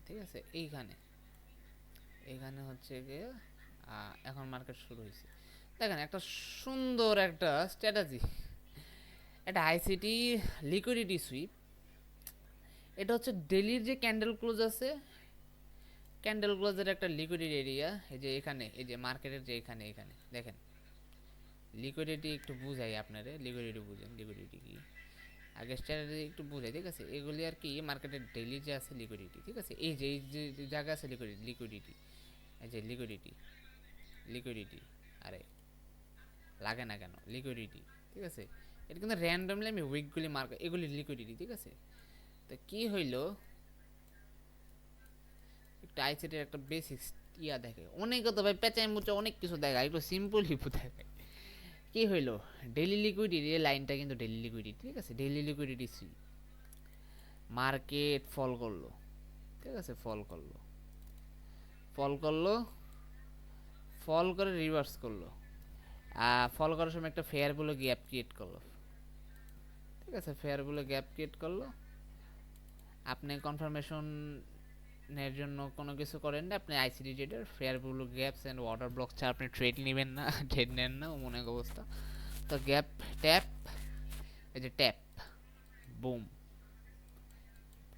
ঠিক আছে, এইখানে এইখানে হচ্ছে গিয়ে এখন মার্কেট শুরু হয়েছে। দেখেন একটা সুন্দর একটা স্ট্র্যাটেজি, এটা আইসিটি লিকুইডিটি সুইপ। এটা হচ্ছে ডেলির যে ক্যান্ডেল ক্লোজ আছে, ক্যান্ডেল ক্লোজের একটা লিকুইডিটি এরিয়া, এই যে এখানে, এই যে মার্কেটের যে এখানে এখানে দেখেন, লিকুইডিটি একটু বুঝাই আপনারে, লিকুইডিটি বুঝেন, লিকুইডিটি কি আগে স্ট্র্যাটেজি একটু বুঝাই, ঠিক আছে। এগুলি আর কি মার্কেটের ডেইলি যে আছে লিকুইডিটি, ঠিক আছে, এই যে জায়গা আছে লিকুইডিটি, এই যে লিকুইডিটি, লিকুইডিটি, আরে লাগে না কেন, লিকুইডিটি, ঠিক আছে। এটা কিন্তু র্যান্ডমলি আমি উইকগুলি মার্ক, এগুলি লিকুইডিটি, ঠিক আছে। তো কি হইলো, একটা আইসিটির একটা বেসিক্স ইয়া দেখে, অনেকে তো ভাই পেঁচাই মুচা অনেক কিছু দেখায়, একটু সিম্পল হিপু দেখায়। কি হইলো, ডেইলি লিকুইডিটি লাইনটা কিন্তু ডেইলি লিকুইডিটি, ঠিক আছে। ডেইলি লিকুইডিটি সি, মার্কেট ফল করলো, ঠিক আছে, ফল করলো, ফল করলো, ফল করে রিভার্স করলো, ফল করার সময় একটা ফেয়ার বলে গ্যাপ ক্রিয়েট করলো, ঠিক আছে। ফেয়ার বলে গ্যাপ ক্রিয়েট করলো। আপনি কনফার্মেশনের জন্য কোনো কিছু করেন না, আপনি আইসিডি ট্রেডার, ফেয়ার বলে গ্যাপস অ্যান্ড ওয়াটার ব্লক ছাড়া আপনি ট্রেড নেবেন না, ট্রেড নেন না, মনে অবস্থা। তো গ্যাপ ট্যাপ, এই যে ট্যাপ বুম,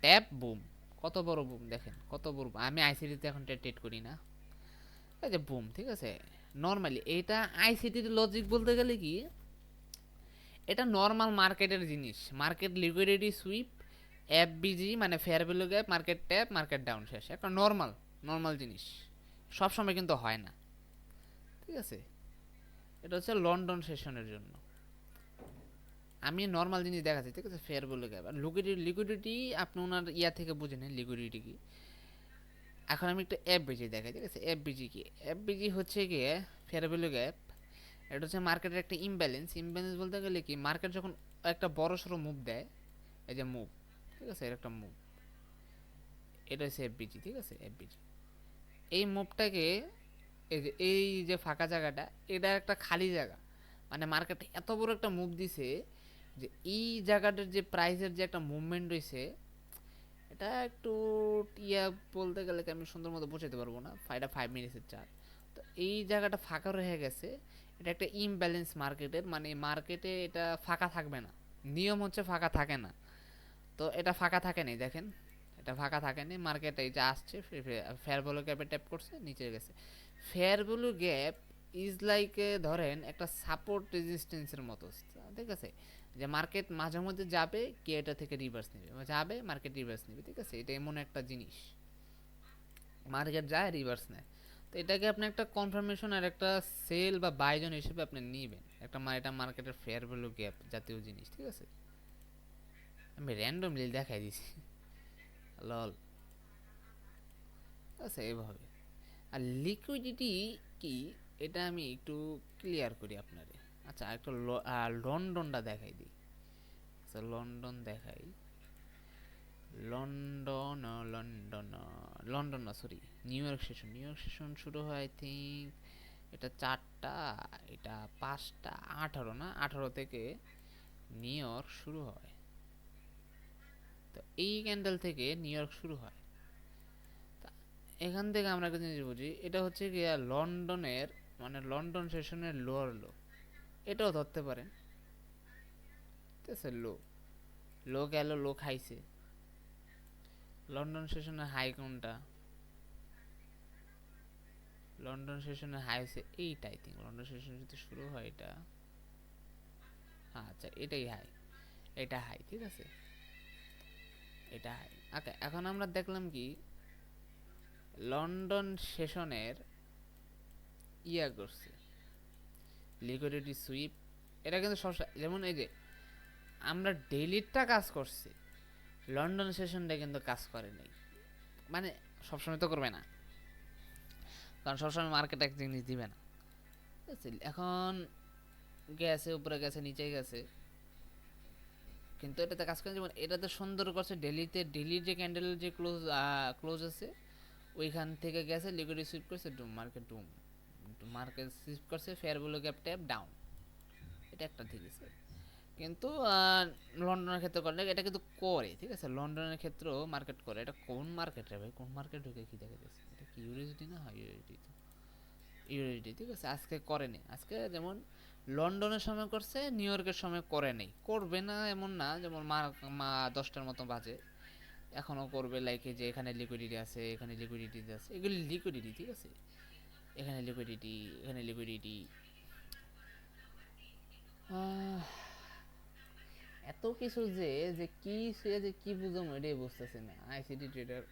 ট্যাপ বুম, কত বড় বুম দেখেন, কত বড়। আমি আইসিডিতে এখন ট্রেড করি না, এই যে বুম, ঠিক আছে। নর্মালি এটা আইসিটির লজিক বলতে গেলে কি, এটা নর্মাল মার্কেটের জিনিস, মার্কেট লিকুইডিটি সুইপ, এফবিজি মানে fair value gap, market tap, market down, শেষ। একটা নর্মাল নর্মাল জিনিস, সব সময় কিন্তু হয় না, ঠিক আছে। এটা হচ্ছে লন্ডন সেশনের জন্য আমি নর্মাল জিনিস দেখাচ্ছি, ঠিক আছে। ফেয়ার ভ্যালু গ্যাপ আর লিকুইডিটি আপনি ওনার ইয়া থেকে বুঝে নেন লিকুইডিটি কি। এখন আমি একটা এফবিজি দেখাই, ঠিক আছে। এফবিজি কি, এফবিজি হচ্ছে গিয়ে ফেয়ার ভ্যালু গ্যাপ, এটা হচ্ছে মার্কেটের একটা ইমব্যালেন্স। ইমব্যালেন্স বলতে গেলে কি, মার্কেট যখন একটা বড় সড়ো মুভ দেয়, এই যে মুভ, ঠিক আছে, এর একটা মুভ, এটা হচ্ছে এফবিজি, ঠিক আছে। এফবিজি এই মুভটাকে, এই যে ফাঁকা জায়গাটা, এটা একটা খালি জায়গা, মানে মার্কেট এত বড় একটা মুভ দিছে যে এই জায়গাটার যে প্রাইসের যে একটা মুভমেন্ট রয়েছে, এটা একটু ইয়া বলতে গেলে আমি সুন্দর মতো বোঝাতে পারবো না, 5 মিনিটসের চার্ট। তো এই জায়গাটা ফাঁকা রয়ে গেছে, এটা একটা ইমব্যালেন্স মার্কেটের, মানে মার্কেটে এটা ফাঁকা থাকবে না, নিয়ম হচ্ছে ফাঁকা থাকে না। তো এটা ফাঁকা থাকে নাই, দেখেন এটা ফাঁকা থাকে নাই, মার্কেট এই যে আসছে, ফেয়ার ভ্যালু গ্যাপে ট্যাপ করছে, নিচে গেছে। Fair value gap is like ধরেন একটা সাপোর্ট রেজিস্ট্যান্সের মতো, ঠিক আছে। যে মার্কেট মাঝে মধ্যে যাবে, কে এটা থেকে রিভার্স নেবে, যাবে মার্কেট রিভার্স নেবে, ঠিক আছে। এটা এমন একটা জিনিস, মার্কেট যায় রিভার্স নেয়। তো এটাকে আপনি একটা কনফার্মেশন আর একটা সেল বা বাইজন হিসেবে আপনি নিবেন, একটা এটা মার্কেটের ফেয়ার ভ্যালু গ্যাপ জাতীয় জিনিস, ঠিক আছে। আমি র্যান্ডমলি দেখাই দিছি, লল, আচ্ছা এইভাবে। আর লিকুইডিটি কি, এটা আমি একটু ক্লিয়ার করি আপনারে। আচ্ছা একটা লন্ডনটা দেখাই দিই, আচ্ছা লন্ডন দেখাই। লন্ডন লন্ডন লন্ডন না sorry, new York session. New York session শুরু হয় আই থিঙ্ক এটা 4টা, এটা 5টা 18 না, 18 থেকে নিউ ইয়র্ক শুরু হয়। তো এই ক্যান্ডেল থেকে নিউ ইয়র্ক শুরু হয়। এখান থেকে আমরা একটা জিনিস বুঝি, এটা হচ্ছে কি লন্ডনের, মানে লন্ডন সেশনের লোয়ার লো, এটাও ধরতে পারেন, ঠিক আছে। লো, লো গেল, লো খাইছে। লন্ডন সেশনের হাই কোনটা, লন্ডন সেশনের হাই হচ্ছে এইটা আই থিঙ্ক। লন্ডন সেশন যদি শুরু হয় এটা, হ্যাঁ আচ্ছা এটাই হাই, এটা হাই, ঠিক আছে, এটা হাই। আচ্ছা এখন আমরা দেখলাম কি, লন্ডন সেশনের ইয়া করছে লিকুইডিটি সুইপ, এটা কিন্তু সব, যেমন এই যে আমরা ডেইলিরটা কাজ করছি, লন্ডন সেশনটা কিন্তু কাজ করে নাই, মানে সবসময় তো করবে না, কারণ সবসময় মার্কেট এক জিনিস দিবে না, ঠিক আছে। এখন গেছে উপরে, গেছে নিচে গেছে, কিন্তু এটাতে কাজ করে, যেমন এটাতে সুন্দর করছে ডেলিতে, ডেলির যে ক্যান্ডেলের যে ক্লোজ আছে ওইখান থেকে গেছে, লিকুইডিটি সুইপ করছে, ডুম মার্কেট, ডুম মার্কেট সুইপ করছে, fair value gap tap down, এটা একটা ঠিক আছে। কিন্তু লন্ডনের ক্ষেত্রে করে, এটা কিন্তু করে, ঠিক আছে। লন্ডনের ক্ষেত্রেও মার্কেট করে, এটা কোন মার্কেট রে ভাই, কোন মার্কেট ঢুকে কি দেখা যাচ্ছে, এটা কি ইউএসডি না, হয় ইউএসডি, তো ইউএসডি, ঠিক আছে। আজকে করেনি, আজকে যেমন লন্ডনের সময় করছে, নিউ ইয়র্কের সময় করে নেই, করবে না এমন না, যেমন মা 10টার মতো বাজে এখনও করবে, লাইক যে এখানে লিকুইডিটি আছে, এখানে লিকুইডিটি আছে, এগুলি লিকুইডিটি, ঠিক আছে। এখানে লিকুইডিটি, এখানে লিকুইডিটি, এত কিছু যে যে কি সে যে কি বুঝাম এটাই বুঝতেছে না আইসিটি ট্রেডার।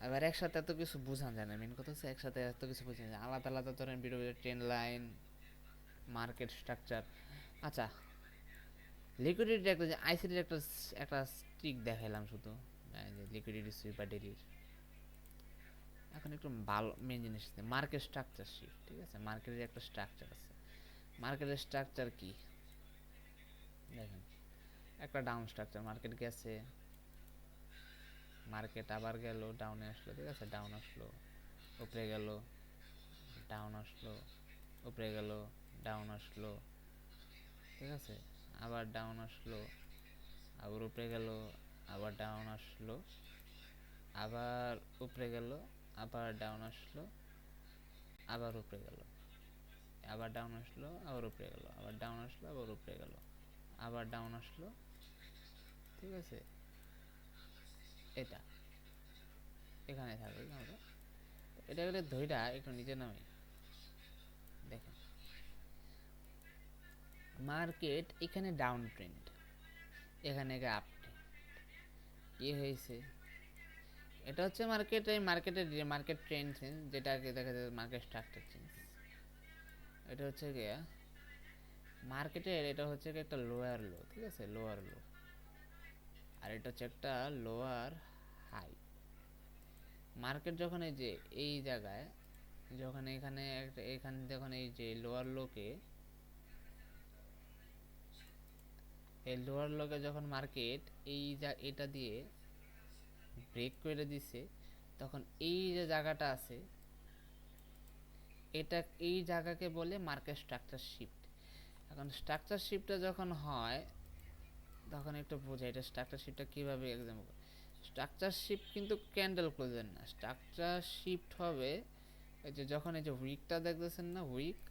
আবার একসাথে এত কিছু বোঝানো যায় না, মেন কথা হচ্ছে একসাথে এত কিছু বোঝানো যায়, আলাদা আলাদা ধরেন video train line, market structure. আচ্ছা, লিকুইডিটি একটা যে আইসিটির একটা একটা স্টিক দেখাইলাম শুধু, যে লিকুইডিটি সুইপার ডেলির। এখন একটু ভালো মেন জিনিস আছে, মার্কেট স্ট্রাকচার শিফট। ঠিক আছে, মার্কেটের একটা স্ট্রাকচার আছে। মার্কেটের স্ট্রাকচার কি দেখেন, একটা ডাউন স্ট্রাকচার, মার্কেট গেছে, মার্কেট আবার গেল, ডাউনে আসলো, ঠিক আছে, ডাউন আসলো, উপরে গেল, ডাউন আসলো, উপরে গেল, ডাউন আসলো, ঠিক আছে, আবার ডাউন আসলো, আবার উপরে গেল, আবার ডাউন আসলো, আবার উপরে গেল, আবার ডাউন আসলো, আবার উপরে গেল, আবার ডাউন আসলো, আবার উপরে গেল, আবার ডাউন আসলো, আবার উপরে গেল, আবার ডাউন আসলো, ঠিক আছে। এটা এখানে থাকবে আমরা, এটা করে ধইরা একটু নিচে নামি দেখেন, মার্কেট এখানে ডাউন ট্রেন্ড, এখানে আপ ট্রেন্ড। কি হয়েছে, এটা হচ্ছে মার্কেটের মার্কেট ট্রেন্ড চেঞ্জ, যেটাকে দেখা যায় মার্কেট স্ট্রাকচার চেঞ্জ। এটা হচ্ছে গিয়া মার্কেটের, এটা হচ্ছে একটা লোয়ার লো, ঠিক আছে, লোয়ার লো, আর এটা হচ্ছে একটা লোয়ার হাই। মার্কেট যখন এই যে এই জায়গায়, যখন এখানে এখানে যখন এই যে লোয়ার লোকে, এই লোয়ার লোকে যখন মার্কেট এই এটা দিয়ে ব্রেক করে দিছে, তখন এই যে জায়গাটা আছে, এটা এই জায়গাকে বলে মার্কেট স্ট্রাকচার শিফট। এখন স্ট্রাকচার শিফটটা যখন হয়, তখন একটু বোঝাই এটা স্ট্রাকচার শিফটটা কীভাবে এক্সাম্পল। স্ট্রাকচার শিফট কিন্তু ক্যান্ডেল ক্লোজের না, স্ট্রাকচার শিফট হবে এই যে যখন এই যে উইকটা দেখতেছেন না, উইক,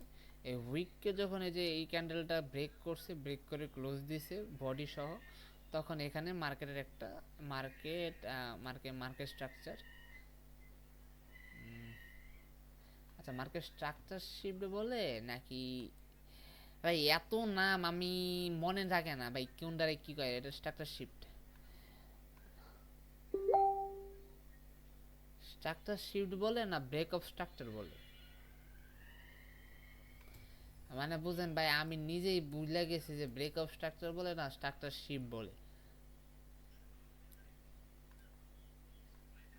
এই উইককে যখন এই যে এই ক্যান্ডেলটা ব্রেক করছে, ব্রেক করে ক্লোজ দিছে বডি সহ, তখন এখানে মার্কেটের একটা মার্কেট স্ট্রাকচার, আচ্ছা মার্কেট স্ট্রাকচার শিফট বলে নাকি ভাই, এত নাম আমি মনে থাকে না ভাই, কোনটারে কি কয়, এটা স্ট্রাকচার শিফট, স্ট্রাকচার শিফট বলে না ব্রেক অফ স্ট্রাকচার বলে, মানে বুঝেন ভাই, আমি নিজেই বুঝলে গেছি যে ব্রেক অফ স্ট্রাকচার বলে না স্ট্রাকচার শিফট বলে।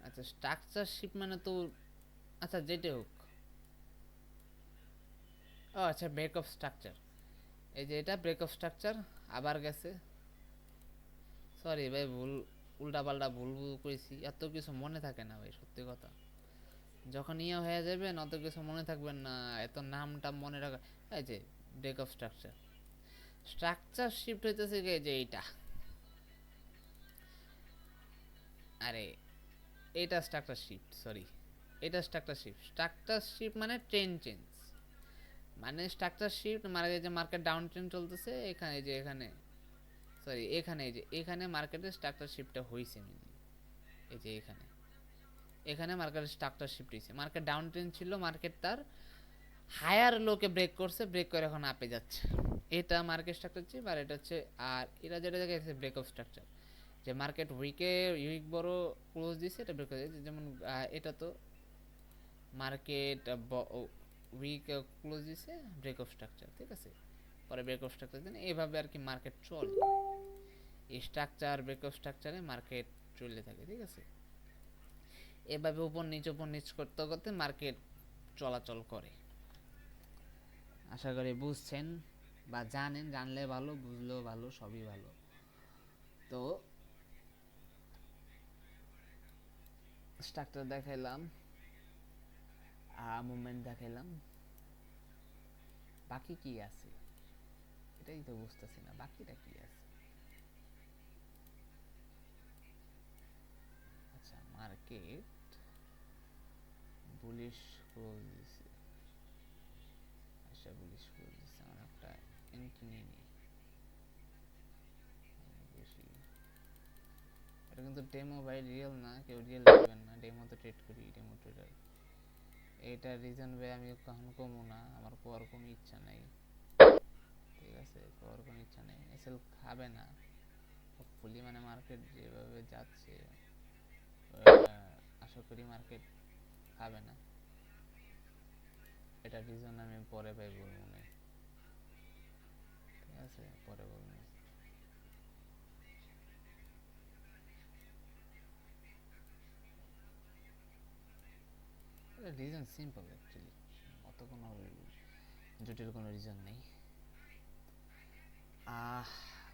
আচ্ছা স্ট্রাকচার শিফট মানে তো, আচ্ছা যেটা হোক, ও আচ্ছা ব্রেক অফ স্ট্রাকচার, এই যে এটা ব্রেক অফ স্ট্রাকচার, আবার গেছে, সরি ভাই ভুল, উল্টা পাল্টা ভুল ভুল করেছি, এত কিছু মনে থাকে না ভাই, সত্যি কথা, যখন ইয়ে হয়ে যাবেন অত কিছু মনে থাকবেন না, এত নামটা মনে রাখা। এই যে break of structure, structure shift হইতেছে কি যে এইটা, আরে এটা স্ট্রাকচার শিফট, সরি এটা স্ট্রাকচার শিফট, স্ট্রাকচার শিফট মানে ট্রেন্ড চেঞ্জ, মানে স্ট্রাকচার শিফট মানে যে মার্কেট ডাউন ট্রেন্ড চলতেছে, এখানে যে এখানে, সরি এখানে, এই যে এখানে মার্কেটের স্ট্রাকচার শিফটটা হইছে মেইনলি, এই যে এখানে, এখানে মার্কেটের স্ট্রাকচার শিফট হইছে, মার্কেট ডাউন ট্রেন্ড ছিল, মার্কেট তার হায়ার লোকে ব্রেক করছে, ব্রেক করে এখন আপে যাচ্ছে, এটা মার্কেট স্ট্রাকচার চিপ, আর এটা হচ্ছে, আর এরা যেটা দেখে ব্রেক অফ স্ট্রাকচার, যে মার্কেট উইক বড় ক্লোজ দিছে, এটা ব্রেক করে দিচ্ছে, যেমন এটা তো মার্কেট উইক ক্লোজ দিছে, ব্রেক অফ স্ট্রাকচার, ঠিক আছে, পরে ব্রেক অফ স্ট্রাকচার দেন, এইভাবে আর কি মার্কেট চলে, এই স্ট্রাকচার ব্রেক অফ স্ট্রাকচারে মার্কেট চলতে থাকে, ঠিক আছে, এভাবে উপর নিচ করতে করতে মার্কেট চলাচল করে। আশা করি বুঝছেন বা জানেন, জানলে ভালো, বুঝলেও ভালো, সবই ভালো। তো স্ট্রাকচার দেখাইলাম, মুভমেন্ট দেখাইলাম, বাকি কি আছে এটাই তো বুঝতেছি না, বাকিটা কি আছে। আচ্ছা মার্কেট বুলিশ ক্লোজ দিছে, আচ্ছা বুলিশ ক্লোজ দিছে, আমার একটা এন্ট্রি নিয়ে নিই বেশি, এটা কিন্তু ডেমো ভাই, রিয়েল না, কেউ রিয়েল নেবেন না, ডেমো তো ট্রেড করি, ডেমো ট্রেডার, এটা রিজন ভাই আমি কখনো কমো না, আমার কোয়ার কোনো ইচ্ছা নাই, ঠিক আছে, কোয়ার কোনো ইচ্ছা নেই, এসএল খাবে না হোপফুলি, মানে মার্কেট যেভাবে যাচ্ছে আশা করি মার্কেট খাবে না, এটা রিজন আমি পরে পাই বলবো না, ঠিক আছে, পরে বলবো। রিজন সিম্পল অ্যাকচুয়ালি, অত কোনো জটিল কোনো রিজন নেই।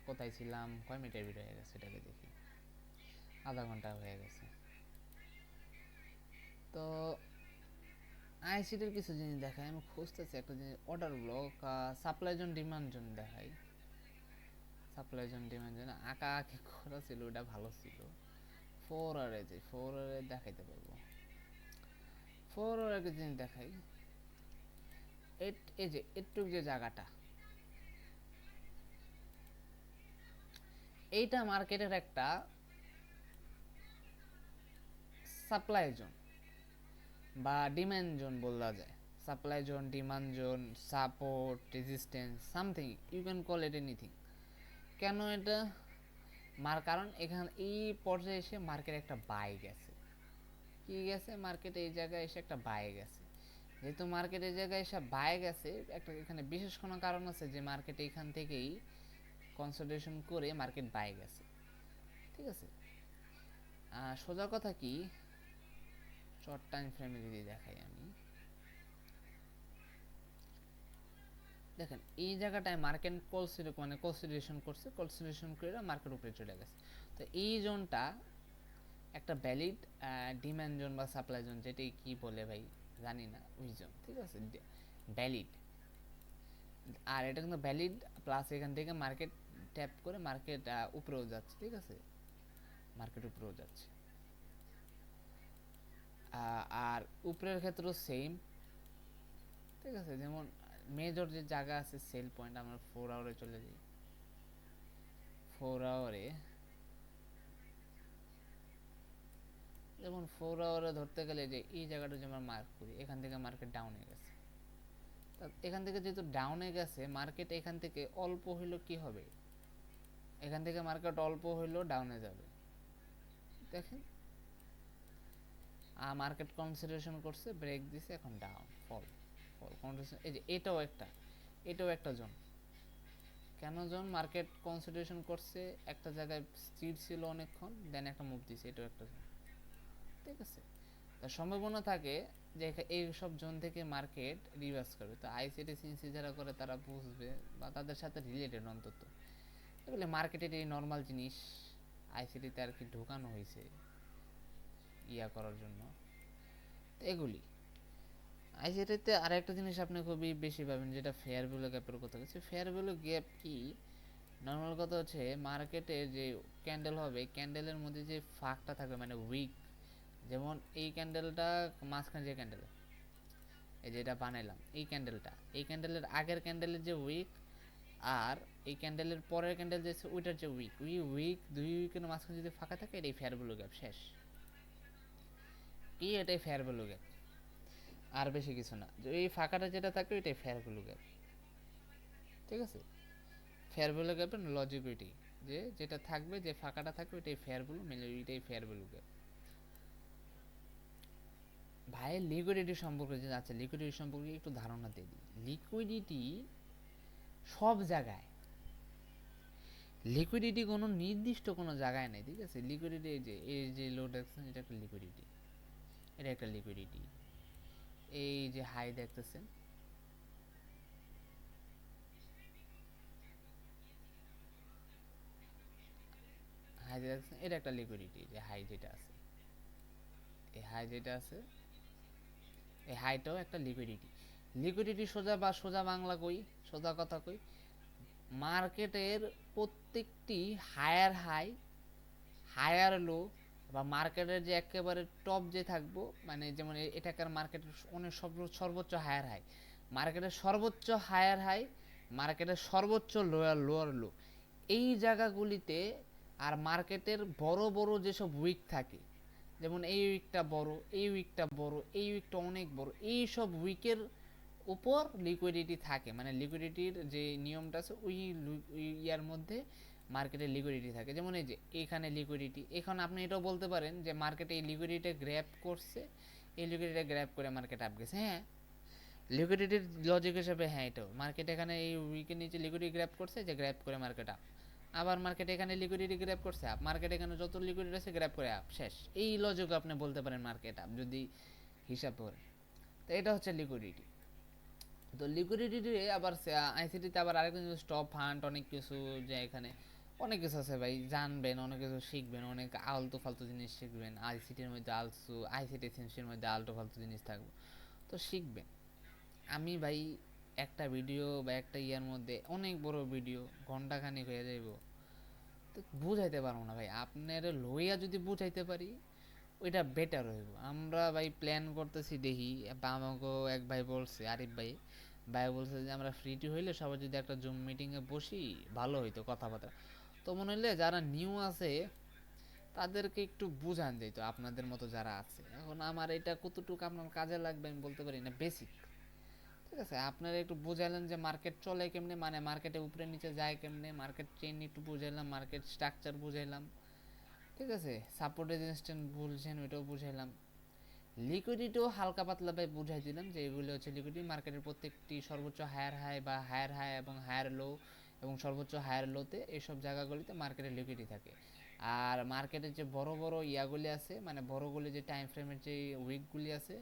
কোথায় ছিলাম, কয় মিনিটের ভিডিও হয়ে গেছে এটাকে দেখি, আধা ঘন্টা হয়ে গেছে। তো আইসিটির কিছু জিনিস দেখায়, আমি খুঁজতেছি একটা জিনিস, order block, supply zone demand zone দেখাই। সাপ্লাই জোন ডিমান্ড জোন আঁকা আঁকি করা ছিল, ওটা ভালো ছিল। 4R যে 4R দেখাইতে পারবো, 4R একটা জিনিস দেখাই। এই যে এটুক যে জায়গাটা, এইটা মার্কেটের একটা সাপ্লাই জোন বা ডিমান্ড জোন বলা যায়। Supply zone, demand zone, support, resistance, something you can call it anything. কেন এটা কারণ এখানে এই পর্যায়ে এসে মার্কেট একটা বাই গেছে, কি গেছে, মার্কেট এই জায়গায় এসে একটা বাই গেছে। যেহেতু মার্কেট এই জায়গায় এসে বাই গেছে, একটা এখানে বিশেষ কোনো কারণ আছে যে মার্কেট এখান থেকেই কনসোলিডেশন করে মার্কেট বাই গেছে, ঠিক আছে। সোজা কথা কি, শর্ট টাইম ফ্রেমে যদি দেখাই আমি, দেখেন এই জায়গাটায় মার্কেট কনসোলিডেশন করছে, কনসোলিডেশন করে মার্কেট উপরে চলে গেছে। তো এই জোনটা একটা ভ্যালিড ডিমান্ড জোন বা সাপ্লাই জোন, যেটাই কি বলে ভাই জানি না, ওই জোন, ঠিক আছে, ভ্যালিড। আর এটা কিন্তু ভ্যালিড প্লাস এখান থেকে মার্কেট ট্যাপ করে মার্কেট উপরেও যাচ্ছে, ঠিক আছে, মার্কেট উপরেও যাচ্ছে। আর উপরের ক্ষেত্রেও সেম, ঠিক আছে। যেমন মেজর যে জায়গা আছে সেল পয়েন্ট, আমরা 4 আওয়ারে চলে যাই। 4 আওয়ারে যেমন 4 আওয়ারে ধরতে গেলে যে এই জায়গাটা যে আমরা মার্ক করি, এখান থেকে মার্কেট ডাউনে গেছে। এখান থেকে যেহেতু ডাউনে গেছে, মার্কেট এখান থেকে অল্প হইলো কি হবে, এখান থেকে মার্কেট অল্প হইলো ডাউনে যাবে। দেখেন মার্কেট কনসিডারেশন করছে, ব্রেক দিছে, এখন ডাউন, ফল ফল কনসিডারেশন। এই যে এটাও একটা জোন। কেন জোন, মার্কেট কনসিডারেশন করছে, একটা জায়গায় স্থির ছিল অনেকক্ষণ, দেন একটা মুভ দিছে, এটাও একটা জোন, ঠিক আছে। তার সম্ভাবনা থাকে যে এই সব জোন থেকে মার্কেট রিভার্স করবে। তো আইসিটি সিএনসি যারা করে তারা বুঝবে, বা তাদের সাথে রিলেটেড অন্তত, এগুলো মার্কেটের এই নর্মাল জিনিস, আইসিটিতে আর কি ঢোকানো হয়েছে ইয়া করার জন্য। তো এগুলি আইসিটিতে আরেকটা জিনিস আপনি খুবই বেশি পাবেন, যেটা ফেয়ার ভ্যালু গ্যাপের কথা বলছি। ফেয়ার ভ্যালু গ্যাপ কি, নর্মাল কথা হচ্ছে মার্কেটে যে ক্যান্ডেল হবে, ক্যান্ডেলের মধ্যে যে ফাঁকটা থাকবে, মানে উইক, যেমন এই ক্যান্ডেলটা মাঝখানে যে ক্যান্ডেল, এই যেটা বানাইলাম, এই ক্যান্ডেলের আগের ক্যান্ডেলের যে উইক, আর এই ক্যান্ডেলের পরের ক্যান্ডেল যে ওইটার যে উইক, দুই উইকের মাঝখানে যদি ফাঁকা থাকে, এটাই ফেয়ার ভ্যালু গ্যাপ, শেষ। কি, এটাই ফেয়ার ভ্যালু গ্যাপ, আর বেশি কিছু না। এই ফাঁকাটা যেটা থাকে ওইটাই ফেয়ার ভ্যালু গ্যাপ, ঠিক আছে। ফেয়ার ভ্যালু গ্যাপের লজিক ওইটাই, যে যেটা থাকবে, যে ফাঁকাটা থাকবে ওইটাই ফেয়ার ভ্যালু, মিলে ওইটাই ফেয়ার ভ্যালু গ্যাপ। ভাই লিকুইডিটি সম্পর্কে যে, আচ্ছা লিকুইডিটি সম্পর্কে একটু ধারণা দিয়ে দিই। লিকুইডিটি সব জায়গায়, লিকুইডিটি কোনো নির্দিষ্ট কোনো জায়গায় নেই, ঠিক আছে। লিকুইডিটি এই যে লো দেখছেন, এটা একটা লিকুইডিটি, এটা একটা লিকুইডিটি। এই যে হাই দেখতেছেন, হাই দেখছেন, এটা একটা লিকুইডিটি। যে হাই যেটা আছে, এই হাই যেটা আছে, এই হাইটাও একটা লিকুইডিটি। লিকুইডিটি সোজা বাংলা কই, সোজা কথা কই, মার্কেটের প্রত্যেকটি হায়ার হাই, হায়ার লো, বা মার্কেটের যে একেবারে টপ যে থাকবো, মানে যেমন এটাকার মার্কেটের অনেক সর্বোচ্চ হায়ার হাই, মার্কেটের সর্বোচ্চ হায়ার হাই, মার্কেটের সর্বোচ্চ লোয়ার লো, এই জায়গাগুলিতে, আর মার্কেটের বড় বড় যেসব উইক থাকে, যেমন এই উইকটা বড়, এই উইকটা বড়, এই উইকটা অনেক বড়, এই সব উইকের উপর লিকুইডিটি থাকে। মানে লিকুইডিটির যে নিয়মটা আছে, ওই ইয়ার মধ্যে মার্কেটে লিকুইডিটি থাকে। যেমন এই যে এখানে লিকুইডিটি, এখন আপনি এটাও বলতে পারেন যে মার্কেটে এই লিকুইডিটি গ্র্যাব করছে, এই লিকুইডিটি গ্র্যাব করে মার্কেট আপ গেছে। হ্যাঁ, লিকুইডিটির লজিক হিসেবে হ্যাঁ এটাও, মার্কেট এখানে এই উইকের নিচে লিকুইডিটি গ্র্যাব করছে, যে গ্র্যাব করে মার্কেট আপ। আবার মার্কেট এখানে লিকুইডিটি গ্র্যাব করছে আপ, মার্কেট এখানে যত লিকুইডিটি আছে গ্র্যাব করে আপ, শেষ। এই লজিক আপনি বলতে পারেন মার্কেট আপ যদি হিসাব করে। তো এটা হচ্ছে লিকুইডিটি। তো লিকুইডিটি আবার আইসিটিতে আবার আরেকটা জিনিস স্টপ ফান্ড, অনেক কিছু, যে এখানে অনেক কিছু আছে ভাই, জানবেন, অনেক কিছু শিখবেন, অনেক আলতু ফালতু জিনিস শিখবেন। আইসিটির মধ্যে আইসিটি এসেন্সিয়াল মধ্যে আলতু ফালতু জিনিস থাকবে, তো শিখবেন। আমি ভাই একটা ভিডিও বা একটা ইয়ার মধ্যে অনেক বড় ভিডিও ঘন্টাখানিক হয়ে যাইব, তো বুঝাইতে পারবো না ভাই। আপনার লইয়া যদি বুঝাইতে পারি ওইটা বেটার হইব। আমরা ভাই প্ল্যান করতেছি, দেখি। আমাকে এক ভাই বলছে, আরিফ ভাই ভাই বলছে যে আমরা ফ্রিটি হইলে সবাই যদি একটা জুম মিটিংয়ে বসি ভালো হইতো কথাবার্তা। তো মনে হইলে যারা নিউ আছে তাদেরকে একটু বুঝান যেত, আপনাদের মতো যারা আছে। এখন আমার এটা কতটুকু আপনার কাজে লাগবে আমি বলতে পারি না, বেসিক। ঠিক আছে, আপনারা একটু বুঝাইলেন যে মার্কেট চলে কেমনে, মানে মার্কেটে উপরে নিচে যায় কেমনে, মার্কেট ট্রেন একটু বুঝাইলাম, মার্কেট স্ট্রাকচার বুঝাইলাম। ঠিক আছে, সাপোর্ট রেজিস্ট্যান্স বলছেন ওইটাও বুঝাইলাম। লিকুইডিটিও হালকা পাতলা ভাই বুঝাই দিলাম যে এগুলো হচ্ছে লিকুইডিটি। মার্কেটের প্রত্যেকটি সর্বোচ্চ হায়ার হাই বা হায়ার হাই এবং হায়ার লো এবং সর্বোচ্চ হায়ার লোতে এইসব জায়গাগুলিতে মার্কেটের লিকুইডিটি থাকে। আর মার্কেটের যে বড় বড় ইয়াগুলি আছে, মানে বড়গুলি যে টাইম ফ্রেমের যে উইকগুলি আছে,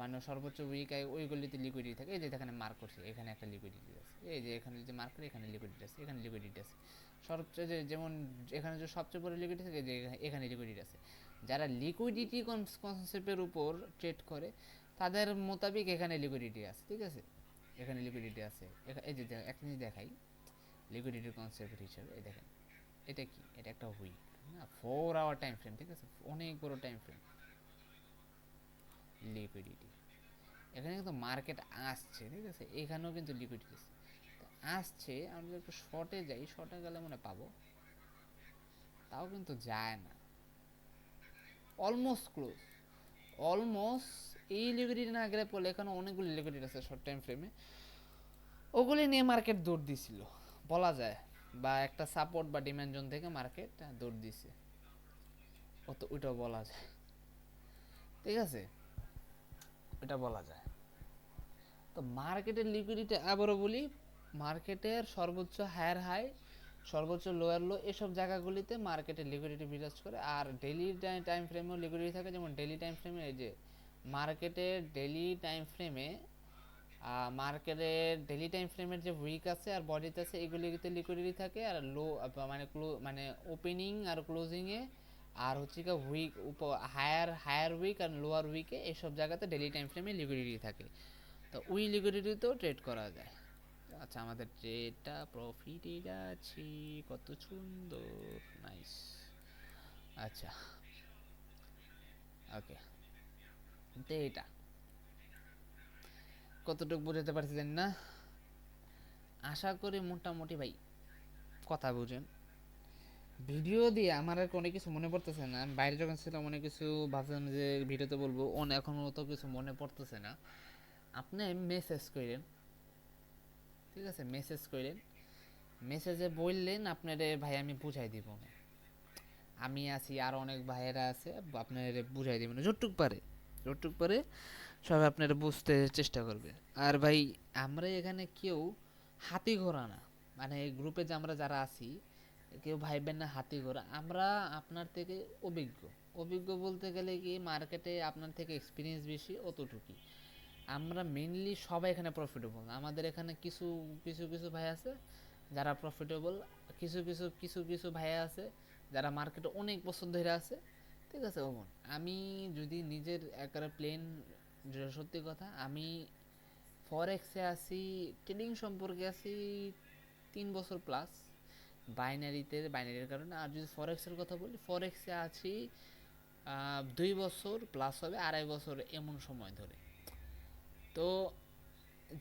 মানে সর্বোচ্চ উইক ওইগুলিতে লিকুইডিটি থাকে। এই যে এখানে মার্ক করছে, এখানে একটা লিকুইডিটি আছে, এই যে এখানে যে মার্ক করে এখানে লিকুইডিটি আছে, এখানে লিকুইডিটি আছে। সবচেয়ে যেমন এখানে যে সবচেয়ে বড় লিকুইডিটি থাকে, যে এখানে লিকুইডিটি আছে। যারা লিকুইডিটি কনসেপ্টের উপর ট্রেড করে তাদের মোতাবেক এখানে লিকুইডিটি আছে। ঠিক আছে, এখানে লিকুইডিটি আছে। এই যে এক জিনিস দেখাই লিকুইডিটির কনসেপ্ট হিসেবে, এই দেখেন এটা কি, এটা একটা উইক না, 4 আওয়ার টাইম ফ্রেম। ঠিক আছে, অনেক বড় টাইম ফ্রেম লিকুইডিটি। এখানে কিন্তু মার্কেট আসছে, ঠিক আছে, এখানেও কিন্তু লিকুইডিটি আসছে। আমরা একটু শর্টে যাই, শর্টে গেলে মনে পাবো, তাও কিন্তু যায় না, অলমোস্ট ক্লোজ, অলমোস্ট। এই লিকুইডিটি না গেলে পড়লে এখানে অনেকগুলি লিকুইডিটি আছে শর্ট টাইম ফ্রেমে, ওগুলি নিয়ে মার্কেট দৌড় দিছিল বলা যায়, বা একটা সাপোর্ট বা ডিমান্ড জোন থেকে মার্কেট দৌড় দিছে, ওইটাও বলা যায়। ঠিক আছে, ওইটা বলা যায়। তো মার্কেটের লিকুইডিটি আবারও বলি, মার্কেটের সর্বোচ্চ হায়ার হাই, সর্বোচ্চ লোয়ার লো, এসব জায়গাগুলিতে মার্কেটের লিকুইডিটি বিরাজ করে। আর ডেইলি টাইম ফ্রেমেও লিকুইডিটি থাকে। যেমন ডেইলি টাইম ফ্রেমে এই যে মার্কেটের ডেইলি টাইম ফ্রেমে, মার্কেটের ডেইলি টাইম ফ্রেমের যে উইক আছে আর বডিতে আছে এগুলিতে লিকুইডিটি থাকে। আর লো মানে ওপেনিং আর ক্লোজিংয়ে, আর হচ্ছে কি উইক হায়ার উইক আর লোয়ার উইকে, এইসব জায়গাতে ডেইলি টাইম ফ্রেমে লিকুইডিটি থাকে। তো ওই লিকুইডিটিতেও ট্রেড করা যায়। আচ্ছা, আমাদের ট্রেডটা প্রফিটে যাচ্ছে, কত সুন্দর, নাইস। আচ্ছা, ওকে, তো এটা কতটুকু বোঝাতে পারছিলেন না, আশা করি মোটামুটি ভাই কথা বুঝেন। ভিডিও দিয়ে আমার আর অনেক কিছু মনে পড়তেছে না, আমি বাইরে যখন ছিলাম অনেক কিছু ভাবছিলাম যে ভিডিওতে বলবো, এখনও তো কিছু মনে পড়তেছে না। আপনি মেসেজ করেন, ঠিক আছে, মেসেজ করেন, মেসেজে বললেন আপনারে ভাই আমি বুঝাই দিব, আমি আছি, আর অনেক ভাইয়েরা আছে, আপনার বুঝাই দিব না যতটুক পারে সব আপনারা বুঝতে চেষ্টা করবে। আর ভাই আমরা এখানে কেউ হাতি ঘোড়া না, মানে গ্রুপে যে আমরা যারা আছি কেউ ভাইবেন না হাতি ঘোড়া। আমরা আপনার থেকে অভিজ্ঞ, অভিজ্ঞ বলতে গেলে কি মার্কেটে আপনার থেকে এক্সপিরিয়েন্স বেশি, অতটুকুই। আমরা মেনলি সবাই এখানে প্রফিটেবল। আমাদের এখানে কিছু কিছু কিছু ভাই আছে যারা প্রফিটেবল, কিছু কিছু কিছু কিছু ভাই আছে যারা মার্কেটে অনেক বছর ধরে আছে। ঠিক আছে, ওমন আমি যদি নিজের একেবারে প্লেন সত্যি কথা, আমি ফরেক্সে আছি, ট্রেডিং সম্পর্কে আছি 3 বছর প্লাস, বাইনারির কারণে। আর যদি ফরেক্সের কথা বলি, ফরেক্সে আছি 2 বছর প্লাস, হবে 2.5 বছর এমন সময় ধরে। তো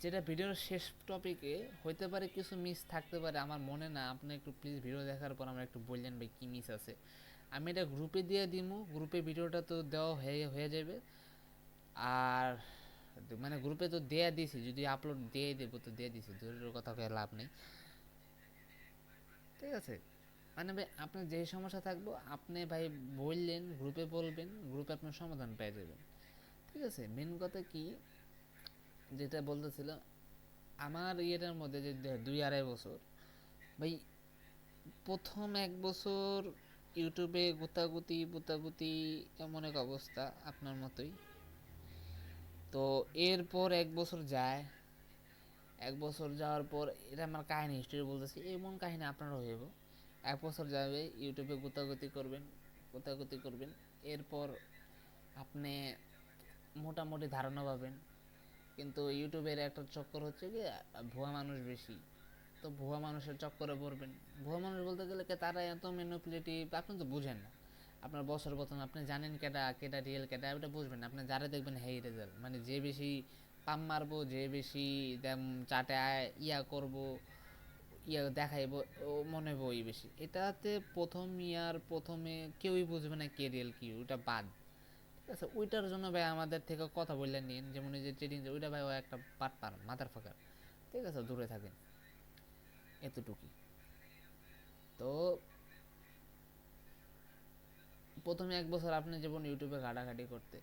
যেটা ভিডিওর শেষ টপিকে হইতে পারে কিছু মিস থাকতে পারে, আমার মনে না, আপনি একটু প্লিজ ভিডিও দেখার পর আমরা একটু বললেন ভাই কী মিস আছে। আমি এটা গ্রুপে দিয়ে দিমু, গ্রুপে ভিডিওটা তো দেওয়া হয়ে যাবে। আর মানে গ্রুপে তো দেয়া দিছি, যদি আপলোড দিয়ে দেবো তো দিয়ে দিছি, দূরের কথা কয়ে লাভ নেই। ঠিক আছে, মানে ভাই আপনার যে সমস্যা থাকবো আপনি ভাই বললেন, গ্রুপে বলবেন, গ্রুপে আপনার সমাধান পেয়ে যাবেন। ঠিক আছে, মেন কথা কি যেটা বলতেছিল, আমার ইয়েটার মধ্যে যে 2-2.5 বছর ভাই, প্রথম 1 বছর ইউটিউবে গুতাগুতি এমন এক অবস্থা আপনার মতোই। তো এরপর 1 বছর যায়, 1 বছর যাওয়ার পর, এটা আমার কাহিনী হিস্টোরি বলতেছি, এমন কাহিনী আপনারও হইব। 1 বছর যাবে ইউটিউবে গুতাগুতি করবেন, এরপর আপনি মোটামুটি ধারণা পাবেন। কিন্তু ইউটিউবের একটা চক্কর হচ্ছে কি, ভুয়া মানুষ বেশি। তো ভুয়া মানুষের চক্করে পড়বেন। ভুয়া মানুষ বলতে গেলে তারা এত ম্যানিপুলেটিভ, আপনি তো বুঝেন না। আপনার বছর প্রথম আপনি জানেন কেটা কেটা রিয়েল কেটা, এটা বুঝবেন না। আপনি যারা দেখবেন হেই রেজাল্ট, মানে যে বেশি পাম মারবো, যে বেশি চাটে ইয়া করব, ইয়া দেখাইব, ও মনে হইব ওই বেশি। এটাতে প্রথম ইয়ার প্রথমে কেউই বুঝবে না কে রিয়েল কি, ওটা বাদ। ঠিক আছে, ওইটার জন্য ভাই আমাদের থেকে কথা বললেন নিন, যেমন এই যে ট্রেডিং, ওইটা ভাই ও একটা পার মাথার ফাঁকার। ঠিক আছে, দূরে থাকেন, এতটুকুই। তো প্রথমে 1 বছর আপনি যেমন ইউটিউবে ঘাটাঘাটি করতে,